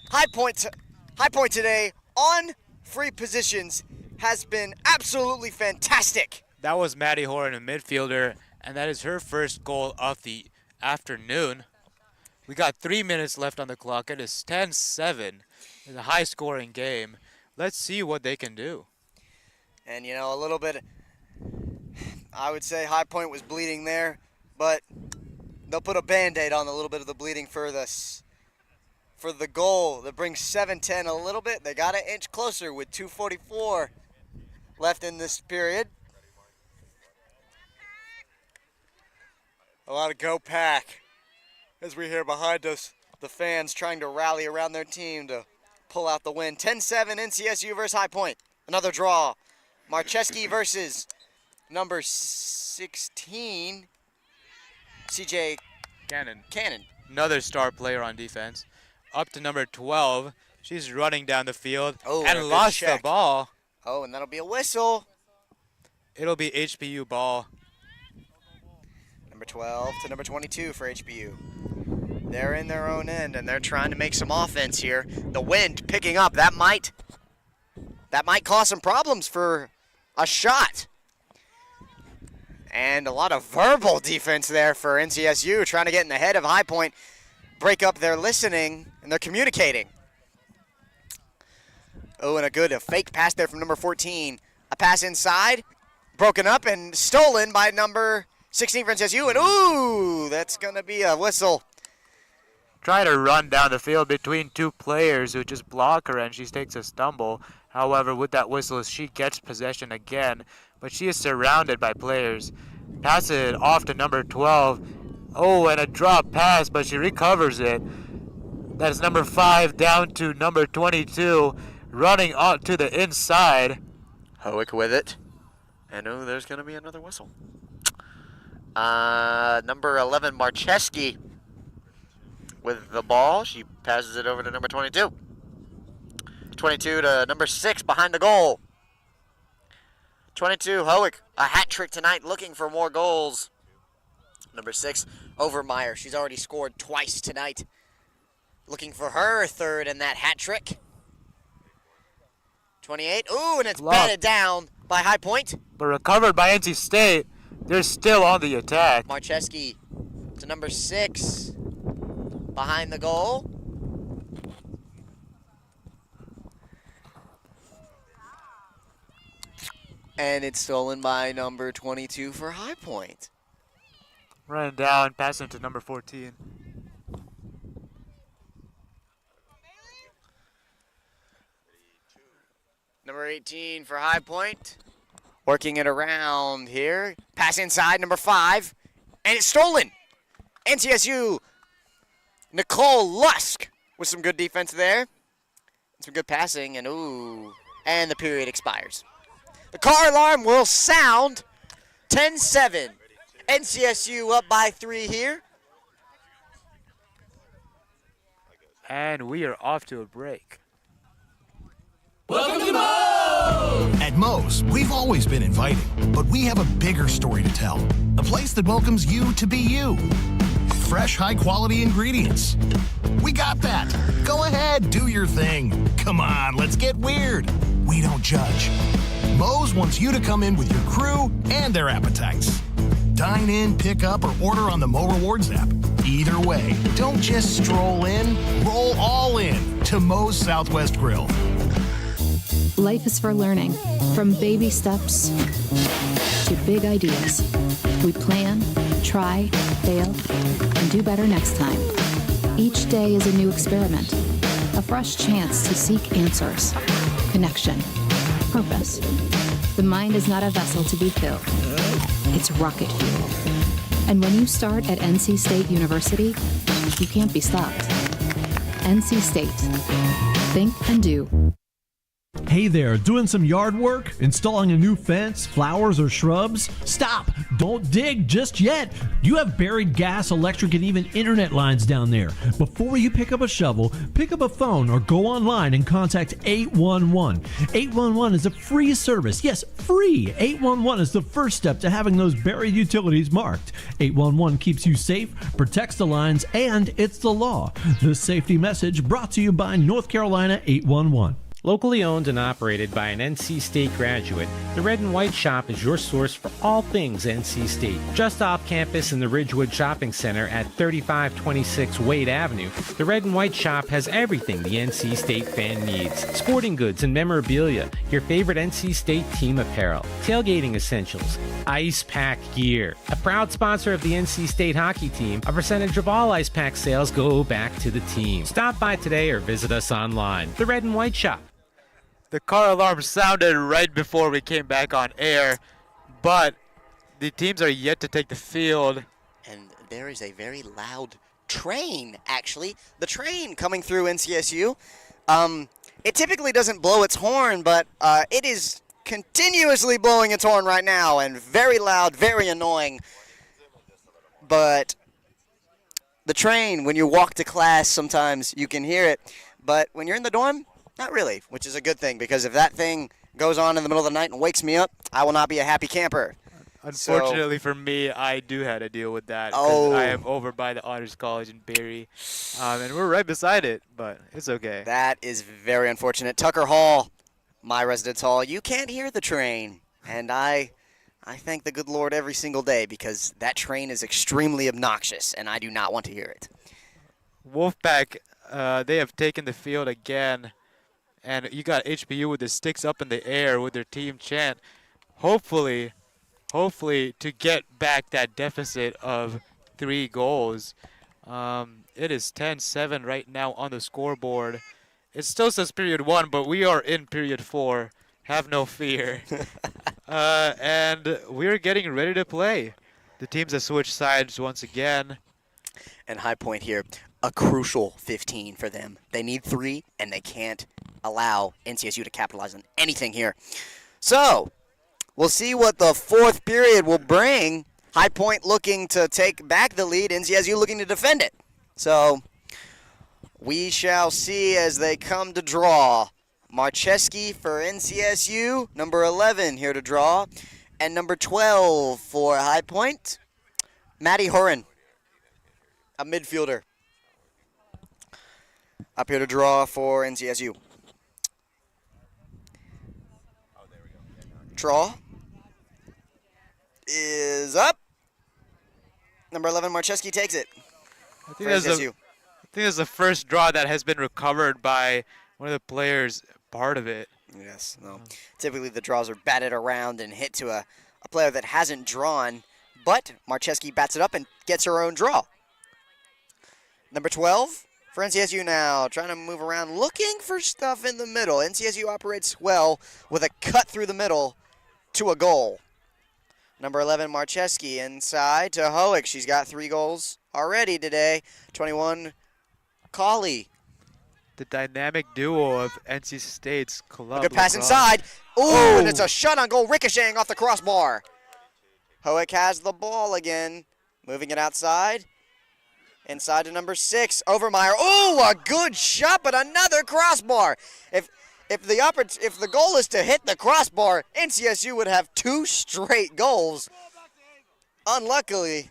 High Point today on free positions has been absolutely fantastic. That was Maddie Horan, a midfielder, and that is her first goal of the afternoon. We got 3 minutes left on the clock. It is 10-7. It's a high-scoring game. Let's see what they can do. And, a little bit, I would say High Point was bleeding there, but they'll put a Band-Aid on a little bit of the bleeding for the goal that brings 7-10 a little bit. They got an inch closer with 2:44 left in this period. A lot of go Pack as we hear behind us the fans trying to rally around their team to pull out the win. 10-7 NCSU versus High Point. Another draw. Marcheski versus number 16, CJ Cannon. Cannon. Another star player on defense. Up to number 12. She's running down the field and a good lost check. the ball. And that'll be a whistle. It'll be HPU ball. Number 12 to number 22 for HBU. They're in their own end, and they're trying to make some offense here. The wind picking up. That might cause some problems for a shot. And a lot of verbal defense there for NCSU, trying to get in the head of High Point, break up their listening, and they're communicating. Oh, and a fake pass there from number 14. A pass inside, broken up and stolen by number 16 for NCSU, and ooh, that's going to be a whistle. Try to run down the field between two players who just block her, and she takes a stumble. However, with that whistle, she gets possession again, but she is surrounded by players. Pass it off to number 12. Oh, and a drop pass, but she recovers it. That is number 5 down to number 22, running out to the inside. Hoek with it. And oh, there's going to be another whistle. Number 11, Marcheski with the ball. She passes it over to number 22. 22 to number 6 behind the goal. 22, Hoek, a hat trick tonight, looking for more goals. Number 6, Overmeyer. She's already scored twice tonight. Looking for her third in that hat trick. 28, ooh, and it's batted down by High Point. But recovered by NC State. They're still on the attack. Marcheski to number 6 behind the goal. And it's stolen by number 22 for High Point. Running down, passing to number 14. Number 18 for High Point. Working it around here. Pass inside, number 5. And it's stolen. NCSU, Nicole Lusk with some good defense there. Some good passing, and ooh. And the period expires. The car alarm will sound. 10-7. NCSU up by 3 here. And we are off to a break. Welcome to Moe's! At Moe's, we've always been inviting, but we have a bigger story to tell. A place that welcomes you to be you. Fresh, high-quality ingredients. We got that. Go ahead, do your thing. Come on, let's get weird. We don't judge. Moe's wants you to come in with your crew and their appetites. Dine in, pick up, or order on the Mo Rewards app. Either way, don't just stroll in, roll all in to Moe's Southwest Grill. Life is for learning, from baby steps to big ideas. We plan, try, fail, and do better next time. Each day is a new experiment, a fresh chance to seek answers, connection, purpose. The mind is not a vessel to be filled. It's rocket fuel. And when you start at NC State University, you can't be stopped. NC State. Think and do. Hey there, doing some yard work? Installing a new fence, flowers, or shrubs? Stop! Don't dig just yet! You have buried gas, electric, and even internet lines down there. Before you pick up a shovel, pick up a phone or go online and contact 811. 811 is a free service. Yes, free! 811 is the first step to having those buried utilities marked. 811 keeps you safe, protects the lines, and it's the law. This safety message brought to you by North Carolina 811. Locally owned and operated by an NC State graduate, the Red and White Shop is your source for all things NC State. Just off campus in the Ridgewood Shopping Center at 3526 Wade Avenue, the Red and White Shop has everything the NC State fan needs. Sporting goods and memorabilia, your favorite NC State team apparel, tailgating essentials, ice pack gear. A proud sponsor of the NC State hockey team, a percentage of all ice pack sales go back to the team. Stop by today or visit us online. The Red and White Shop. The car alarm sounded right before we came back on air, but the teams are yet to take the field. And there is a very loud train, actually. The train coming through NCSU. It typically doesn't blow its horn, but it is continuously blowing its horn right now, and very loud, very annoying. But the train, when you walk to class, sometimes you can hear it. But when you're in the dorm, not really, which is a good thing, because if that thing goes on in the middle of the night and wakes me up, I will not be a happy camper. Unfortunately for me, I do have to deal with that. 'Cause Oh. I am over by the Honors College in Barrie, and we're right beside it, but it's okay. That is very unfortunate. Tucker Hall, my residence hall, you can't hear the train. And I thank the good Lord every single day because that train is extremely obnoxious, and I do not want to hear it. Wolfpack, they have taken the field again, and you got HPU with the sticks up in the air with their team chant. Hopefully to get back that deficit of 3 goals. It is 10-7 right now on the scoreboard. It still says period 1, but we are in period 4. Have no fear. And we're getting ready to play. The teams have switched sides once again. And High Point here, a crucial 15 for them. They need 3, and they can't allow NCSU to capitalize on anything here. So, we'll see what the 4th period will bring. High Point looking to take back the lead, NCSU looking to defend it. So, we shall see as they come to draw. Marcheski for NCSU, number 11 here to draw, and number 12 for High Point, Matty Horan, a midfielder, up here to draw for NCSU. Draw is up. Number 11, Marcheski takes it. I think that's the first draw that has been recovered by one of the players part of it. Yes, no. Typically the draws are batted around and hit to a player that hasn't drawn, but Marcheski bats it up and gets her own draw. Number 12 for NCSU now, trying to move around, looking for stuff in the middle. NCSU operates well with a cut through the middle to a goal. Number 11, Marcheski inside to Hoek. She's got 3 goals already today. 21, Colley. The dynamic duo of NC State's club. A good pass Lacrosse. inside. Ooh, and it's a shot on goal, ricocheting off the crossbar. Hoek has the ball again, moving it outside. Inside to number 6, Overmeyer. Ooh, a good shot, but another crossbar. If the goal is to hit the crossbar, NCSU would have 2 straight goals. Unluckily,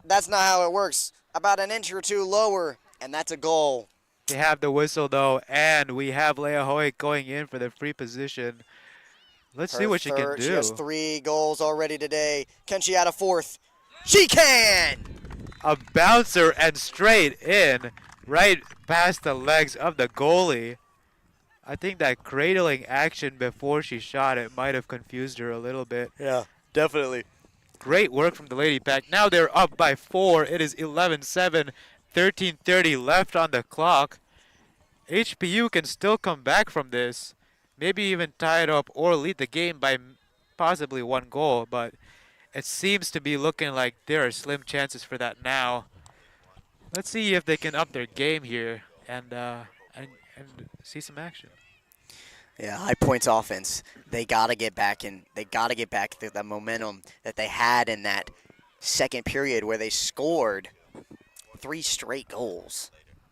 that's not how it works. About an inch or 2 lower, and that's a goal. They have the whistle, though, and we have Leah Hoyt going in for the free position. Let's see what she can do. She has 3 goals already today. Can she add a 4th? She can! A bouncer and straight in, right past the legs of the goalie. I think that cradling action before she shot it might have confused her a little bit. Yeah, definitely. Great work from the Lady Pack. Now they're up by 4. It is 11-7. 13:30 left on the clock. HPU can still come back from this. Maybe even tie it up or lead the game by possibly 1 goal. But it seems to be looking like there are slim chances for that now. Let's see if they can up their game here and see some action. Yeah, High Point's offense. They got to get back in. They got to get back to the momentum that they had in that second period where they scored 3 straight goals.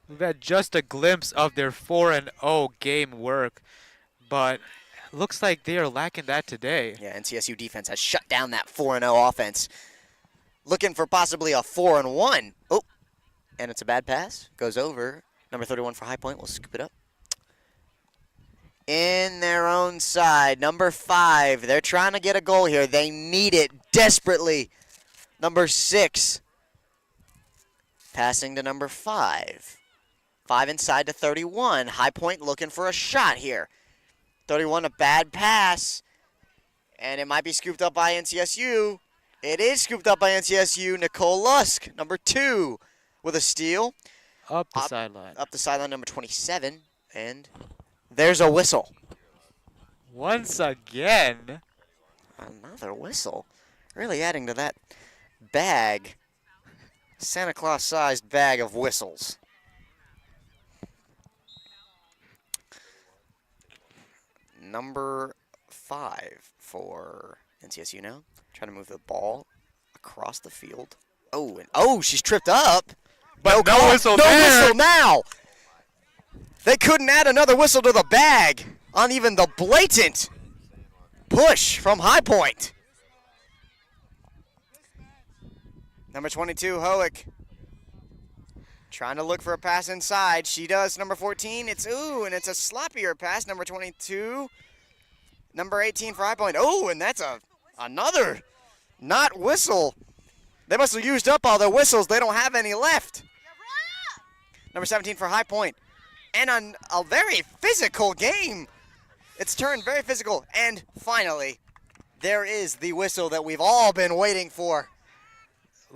We've had just a glimpse of their 4-0 game work, but looks like they are lacking that today. Yeah, NCSU defense has shut down that 4-0 offense. Looking for possibly a 4-1. Oh, and it's a bad pass. Goes over. Number 31 for High Point will scoop it up. In their own side, number 5. They're trying to get a goal here. They need it desperately. Number 6. Passing to number 5. 5 inside to 31. High Point looking for a shot here. 31, a bad pass. And it might be scooped up by NCSU. It is scooped up by NCSU. Nicole Lusk, number 2, with a steal. Up the sideline. Up the sideline, number 27. And there's a whistle. Once again. Another whistle. Really adding to that bag. Santa Claus-sized bag of whistles. Number 5 for NCSU now. Trying to move the ball across the field. Oh, and she's tripped up. But no whistle no there. whistle now. They couldn't add another whistle to the bag. on even the blatant push from High Point. Number 22, Hoek. Trying to look for a pass inside. She does. Number 14, it's and it's a sloppier pass. Number 22. Number 18 for High Point. And that's another not whistle. They must have used up all their whistles. They don't have any left. Number 17 for High Point. And a very physical game. It's turned very physical. And finally, there is the whistle that we've all been waiting for.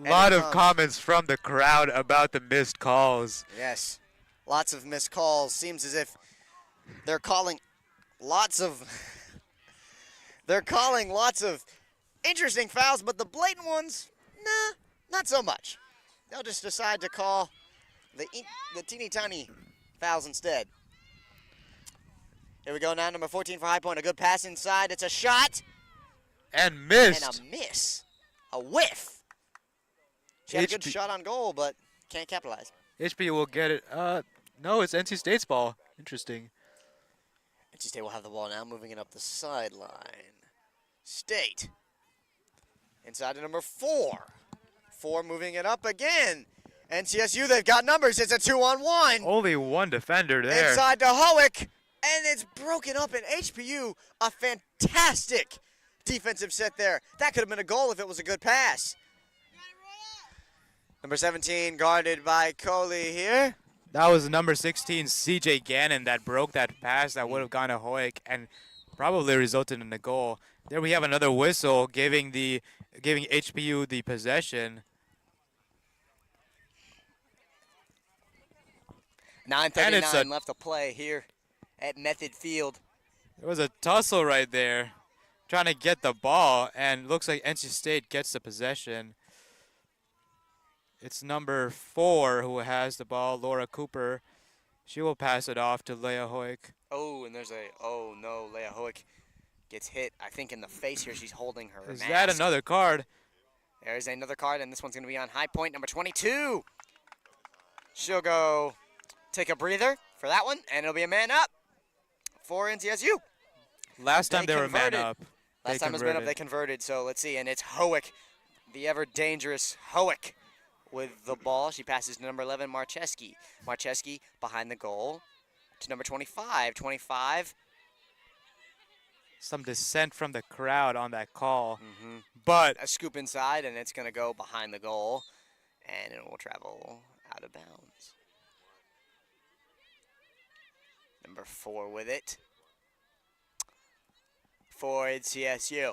A lot of comments from the crowd about the missed calls. Yes, lots of missed calls. Seems as if they're calling lots of interesting fouls, but the blatant ones, nah, not so much. They'll just decide to call the teeny tiny fouls instead. Here we go now, number 14 for High Point. A good pass inside. It's a shot. And missed. And a miss. A whiff. She had a good shot on goal, but can't capitalize. HPU will get it. No, it's NC State's ball. Interesting. NC State will have the ball now, moving it up the sideline. State. Inside to number 4. 4 moving it up again. NCSU, they've got numbers. It's a 2-on-1. Only one defender there. Inside to Hoek, and it's broken up in HPU. A fantastic defensive set there. That could have been a goal if it was a good pass. Number 17 guarded by Coley here. That was number 16, CJ Gannon, that broke that pass that would have gone to Hoek and probably resulted in a goal. There we have another whistle giving HPU the possession. 9:39 left to play here at Method Field. There was a tussle right there, trying to get the ball, and looks like NC State gets the possession. It's number 4 who has the ball, Laura Cooper. She will pass it off to Leah Hoek. And there's no, Leah Hoek gets hit, I think, in the face here. She's holding her Is mask. that another card? There's another card, and this one's going to be on High Point, number 22. She'll go take a breather for that one, and it'll be a man up for NCSU. Last time they were man up. Last time it was man up, they converted. So let's see, and it's Hoek, the ever-dangerous Hoek, with the ball. She passes to number 11, Marcheski. Marcheski behind the goal to number 25. 25. Some dissent from the crowd on that call. But a scoop inside, and it's going to go behind the goal, and it will travel out of bounds. Number 4 with it for NCSU.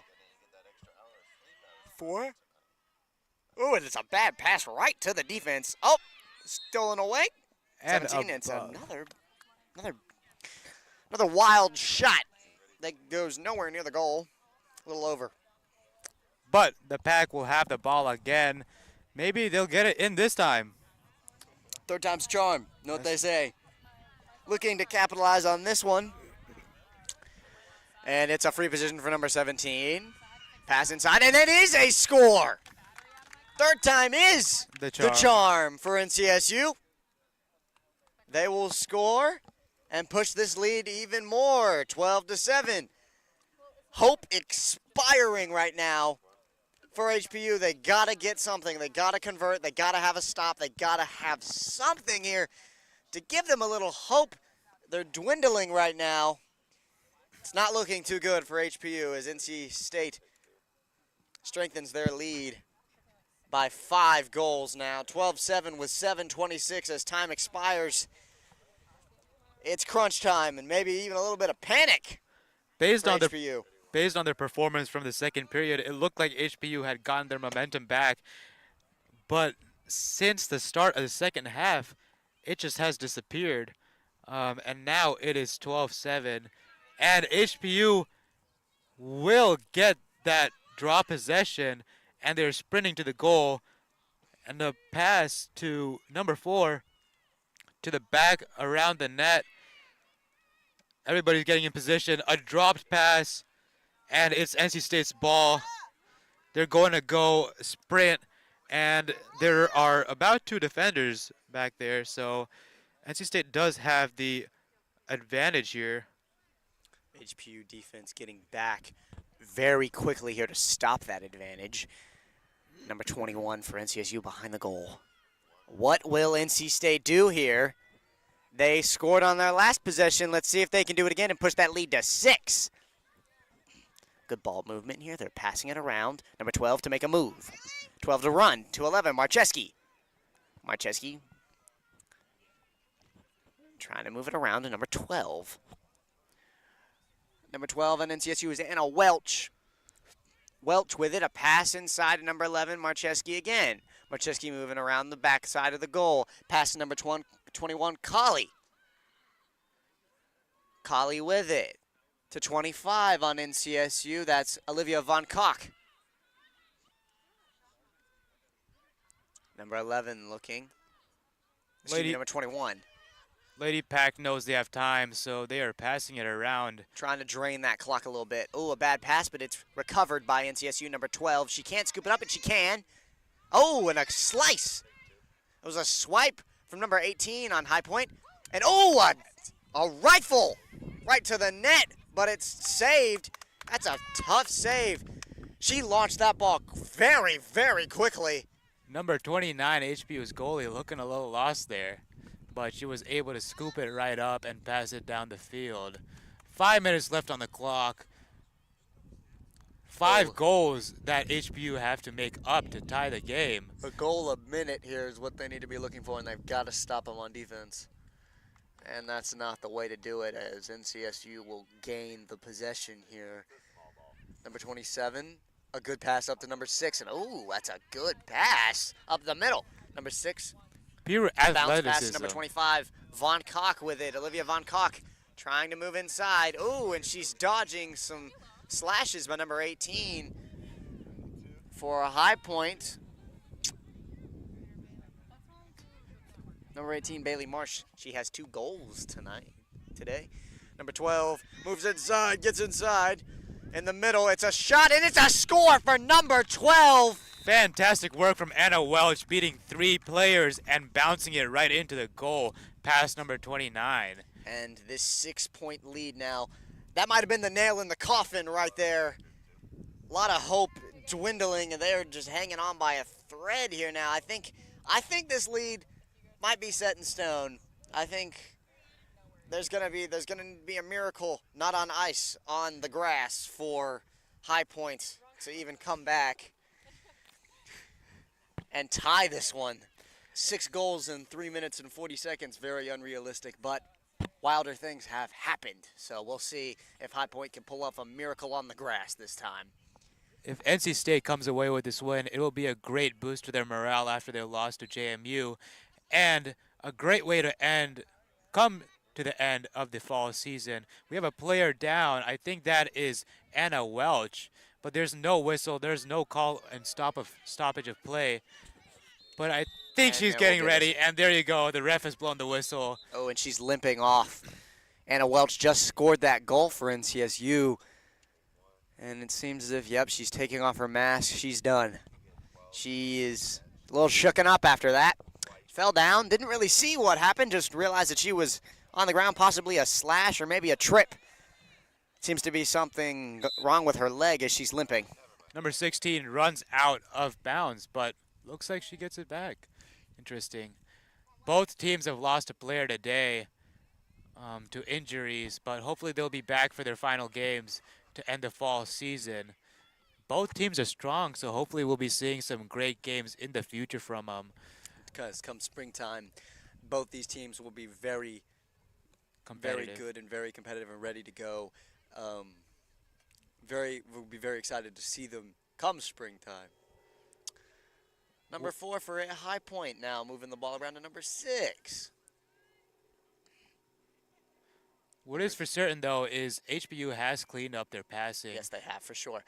4. And it's a bad pass right to the defense. Stolen away. And 17. It's another wild shot that goes nowhere near the goal. A little over. But the Pack will have the ball again. Maybe they'll get it in this time. Third time's charm. Know what they say. Looking to capitalize on this one. And it's a free position for number 17. Pass inside, and it is a score. Third time is the charm for NCSU. They will score and push this lead even more, 12-7. Hope expiring right now for HPU. They got to get something. They got to convert. They got to have a stop. They got to have something here to give them a little hope. They're dwindling right now. It's not looking too good for HPU as NC State strengthens their lead by 5 goals now. 12-7 with 7:26 as time expires. It's crunch time and maybe even a little bit of panic Based for on HPU. Based on their performance from the second period, it looked like HPU had gotten their momentum back. But since the start of the second half, it just has disappeared. And now it is 12-7. And HPU will get that draw possession, and they're sprinting to the goal. And the pass to number 4 to the back around the net. Everybody's getting in position. A dropped pass, and it's NC State's ball. They're going to go sprint, and there are about 2 defenders back there. So NC State does have the advantage here. HPU defense getting back very quickly here to stop that advantage. Number 21 for NCSU behind the goal. What will NC State do here? They scored on their last possession. Let's see if they can do it again and push that lead to 6. Good ball movement here. They're passing it around. Number 12 to make a move. 12 to run. To 11, Marcheski. Marcheski trying to move it around to number 12. Number 12 on NCSU is Anna Welch. Welch with it, a pass inside to number 11, Marcheski again. Marcheski moving around the back side of the goal. Pass to number 21, Colley. Colley with it. To 25 on NCSU, that's Olivia Von Koch. Number 11 looking. Number 21. Lady Pack knows they have time, so they are passing it around. Trying to drain that clock a little bit. Oh, a bad pass, but it's recovered by NCSU number 12. She can't scoop it up, and she can. Oh, and a slice. It was a swipe from number 18 on high point. And oh, a rifle right to the net, but it's saved. That's a tough save. She launched that ball very, very quickly. Number 29, HPU's goalie, looking a little lost there, but she was able to scoop it right up and pass it down the field. 5 minutes left on the clock. 5 goals that HPU have to make up to tie the game. A goal a minute here is what they need to be looking for, and they've got to stop them on defense. And that's not the way to do it, as NCSU will gain the possession here. Number 27, a good pass up to number 6, and oh, that's a good pass up the middle. Number 6. Pure Bounce athleticism. pass to number 25, Von Koch with it. Olivia Von Koch trying to move inside. Ooh, and she's dodging some slashes by number 18 for a high point. Number 18, Bailey Marsh. She has 2 goals today. Number 12 moves inside, gets inside. In the middle, it's a shot, and it's a score for number 12. Fantastic work from Anna Welch, beating 3 players and bouncing it right into the goal past number 29. And this 6-point lead now, that might have been the nail in the coffin right there. A lot of hope dwindling, and they're just hanging on by a thread here now. I think this lead might be set in stone. I think there's gonna be a miracle, not on ice, on the grass for High Point to even come back and tie this one. 6 goals in 3 minutes and 40 seconds, very unrealistic, but wilder things have happened. So we'll see if High Point can pull off a miracle on the grass this time. If NC State comes away with this win, it will be a great boost to their morale after their loss to JMU, and a great way to come to the end of the fall season. We have a player down. I think that is Anna Welch, but there's no whistle. There's no call and stoppage of play. But I think she's getting ready, and there you go. The ref has blown the whistle. Oh, and she's limping off. Anna Welch just scored that goal for NCSU. And it seems as if, yep, she's taking off her mask. She's done. She is a little shooken up after that. Fell down, didn't really see what happened, just realized that she was on the ground, possibly a slash or maybe a trip. Seems to be something wrong with her leg as she's limping. Number 16 runs out of bounds, but looks like she gets it back. Interesting. Both teams have lost a player today to injuries, but hopefully they'll be back for their final games to end the fall season. Both teams are strong, so hopefully we'll be seeing some great games in the future from them. Because come springtime, both these teams will be very good and very competitive and ready to go. We'll be very excited to see them come springtime. Number 4 for a High Point now, moving the ball around to number 6. What is for certain, though, is HBU has cleaned up their passing. Yes, they have, for sure.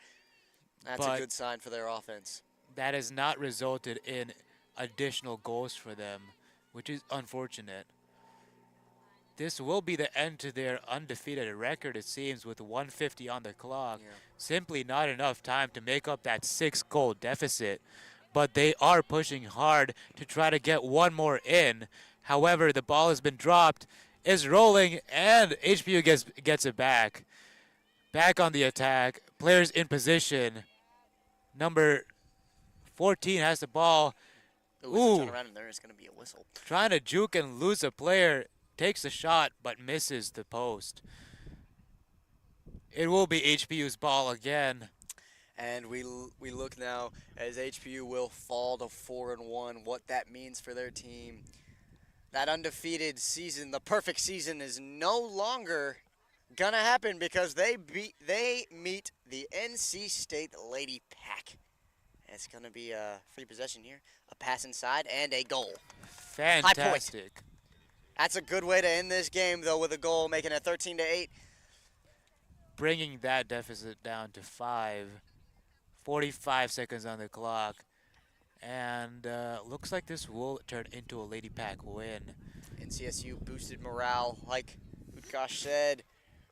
That's a good sign for their offense. That has not resulted in additional goals for them, which is unfortunate. This will be the end to their undefeated record, it seems, with 150 on the clock. Yeah. Simply not enough time to make up that 6-goal deficit. But they are pushing hard to try to get one more in. However, the ball has been dropped, is rolling, and HBU gets it back. back on the attack. Players in position. Number 14 has the ball. Ooh. Turn around and there's going to be a whistle. Trying to juke and lose a player. Takes a shot but misses the post. It will be HPU's ball again. And we look now as HPU will fall to 4-1. What that means for their team. That undefeated season, the perfect season, is no longer gonna happen because they meet the NC State Lady Pack. It's gonna be a free possession here, a pass inside, and a goal. Fantastic. High point. That's a good way to end this game, though, with a goal, making it 13-8. Bringing that deficit down to 5. 45 seconds on the clock. And looks like this will turn into a Lady Pack win. NCSU boosted morale, like Utkarsh said,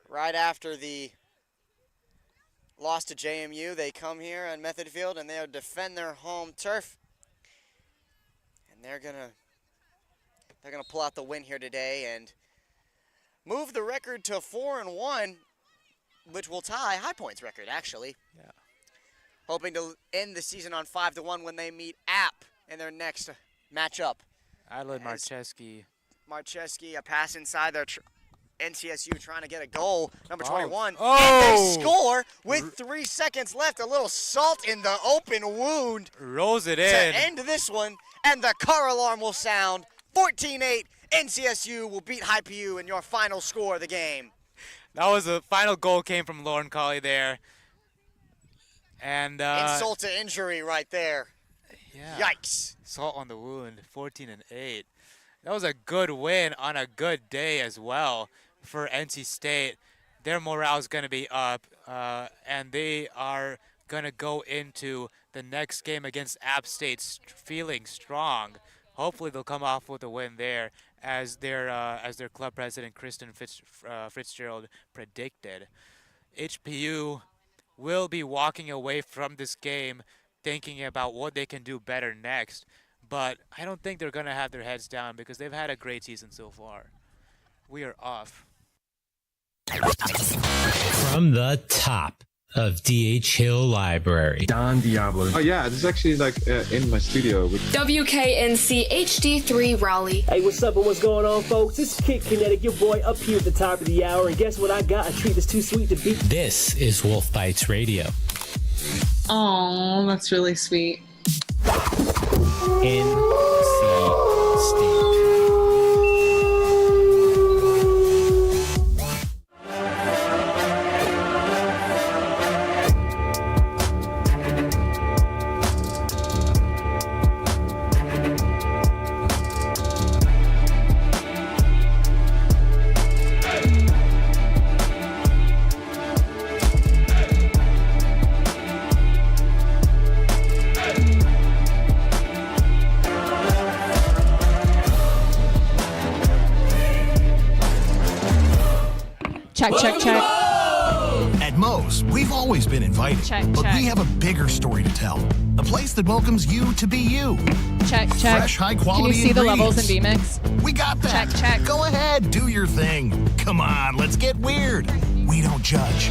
right after the loss to JMU. They come here on Method Field and they'll defend their home turf. And they're gonna pull out the win here today and move the record to 4-1, which will tie High Point's record, actually. Yeah. Hoping to end the season on 5-1 when they meet App in their next matchup. Adelaide Marcheski. Marcheski, a pass inside their NCSU trying to get a goal. Number 21. Oh! And they score with 3 seconds left. A little salt in the open wound. Rolls it in. To end this one, and the car alarm will sound. 14-8. NCSU will beat High PU in your final score of the game. That was the final goal came from Lauren Colley there. And insult to injury right there. Yeah. Yikes. Salt on the wound, 14-8. That was a good win on a good day as well for NC State. Their morale is going to be up, and they are going to go into the next game against App State feeling strong. Hopefully they'll come off with a win there, as their club president Kristen Fitzgerald predicted. HPU will be walking away from this game thinking about what they can do better next. But I don't think they're going to have their heads down because they've had a great season so far. We are off. From the top of DH Hill Library, Don Diablo. Oh yeah, this is actually like in my studio. WKNC HD3 Raleigh. Hey, what's up and what's going on, folks? This is Kid Kinetic, your boy up here at the top of the hour. And guess what I got? A treat that's too sweet to beat. This is Wolf Bites Radio. Oh, that's really sweet. NC State. Check. At Moe's, we've always been inviting, but we have a bigger story to tell. A place that welcomes you to be you. Check. Fresh, high quality Can you see the levels in ingredients. VMix? We got that. Check. Go ahead, do your thing. Come on, let's get weird. We don't judge.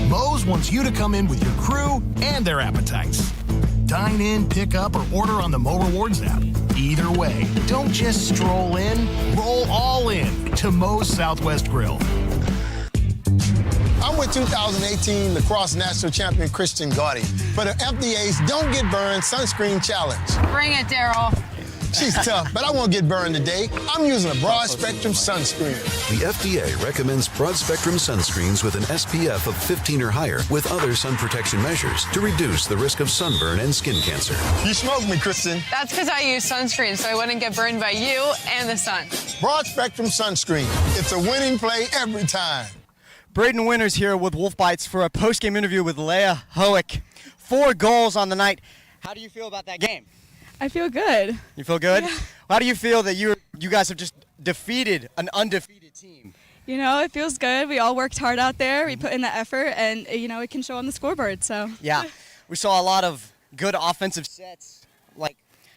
Moe's wants you to come in with your crew and their appetites. Dine in, pick up, or order on the Mo Rewards app. Either way, don't just stroll in, roll all in to Moe's Southwest Grill. I'm with 2018 Lacrosse National Champion Christian Gaudy for the FDA's Don't Get Burned Sunscreen Challenge. Bring it, Daryl. She's tough, but I won't get burned today. I'm using a broad spectrum sunscreen. The FDA recommends broad spectrum sunscreens with an SPF of 15 or higher with other sun protection measures to reduce the risk of sunburn and skin cancer. You smoked me, Kristen. That's because I use sunscreen so I wouldn't get burned by you and the sun. Broad spectrum sunscreen. It's a winning play every time. Braden Winters here with Wolf Bites for a post-game interview with Leah Hoek. 4 goals on the night. How do you feel about that game? I feel good. You feel good? Yeah. How do you feel that you guys have just defeated an undefeated team? You know, it feels good. We all worked hard out there. We put in the effort, and, you know, it can show on the scoreboard. So yeah, we saw a lot of good offensive sets. Like,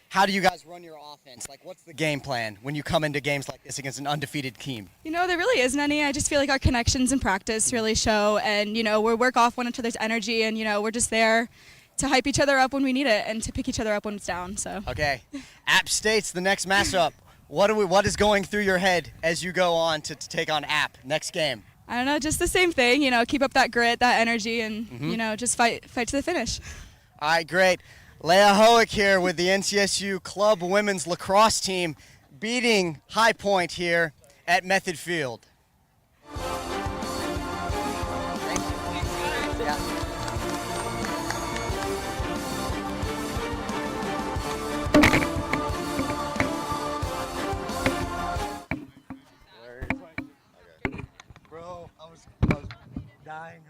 how do you guys run your offense? Like, what's the game plan when you come into games like this against an undefeated team? You know, there really isn't any. I just feel like our connections in practice really show, and, you know, we work off one another's energy, and, you know, we're just there to hype each other up when we need it and to pick each other up when it's down. So. Okay. App State's the next matchup. What is going through your head as you go on to take on App next game? I don't know, just the same thing, you know, keep up that grit, that energy, and, you know, just fight to the finish. All right, great. Leah Hoek here with the NCSU Club Women's Lacrosse team beating High Point here at Method Field. Bro, I was dying.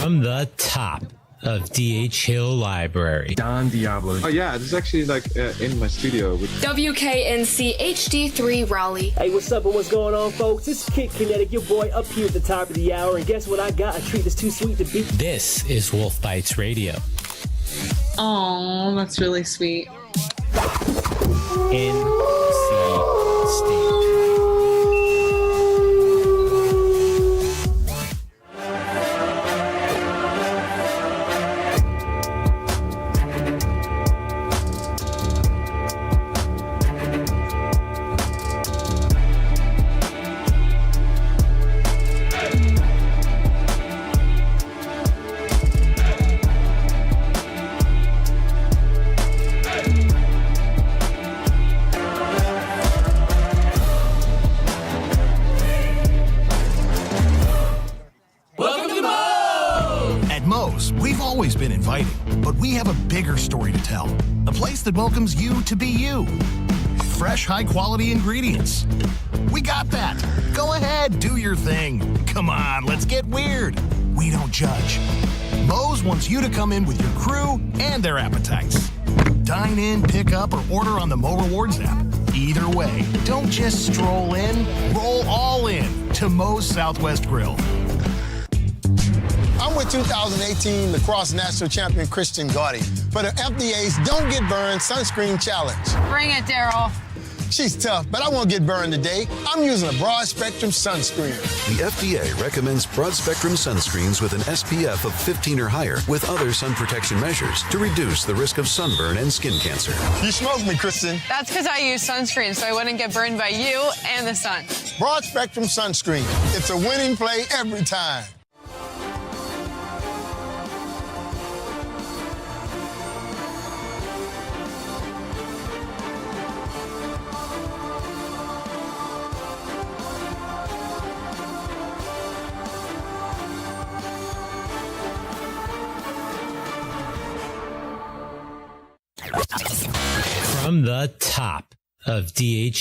From the top of D.H. Hill Library, Don Diablo. Oh yeah, this is actually like in my studio. WKNC HD3 Raleigh. Hey, what's up and what's going on, folks? It's Kid Kinetic, your boy up here at the top of the hour. And guess what I got? A treat that's too sweet to beat. This is Wolf Bites Radio. Oh, that's really sweet. NC State. We've always been inviting, but we have a bigger story to tell. A place that welcomes you to be you. Fresh, high-quality ingredients. We got that. Go ahead, do your thing. Come on, let's get weird. We don't judge. Moe's wants you to come in with your crew and their appetites. Dine in, pick up, or order on the Mo Rewards app. Either way, don't just stroll in, roll all in to Moe's Southwest Grill. I'm with 2018 Lacrosse National Champion Christian Gaudy for the FDA's Don't Get Burned Sunscreen Challenge. Bring it, Daryl. She's tough, but I won't get burned today. I'm using a broad spectrum sunscreen. The FDA recommends broad spectrum sunscreens with an SPF of 15 or higher with other sun protection measures to reduce the risk of sunburn and skin cancer. You smoked me, Kristen. That's because I use sunscreen, so I wouldn't get burned by you and the sun. Broad spectrum sunscreen. It's a winning play every time. From the top of D.H.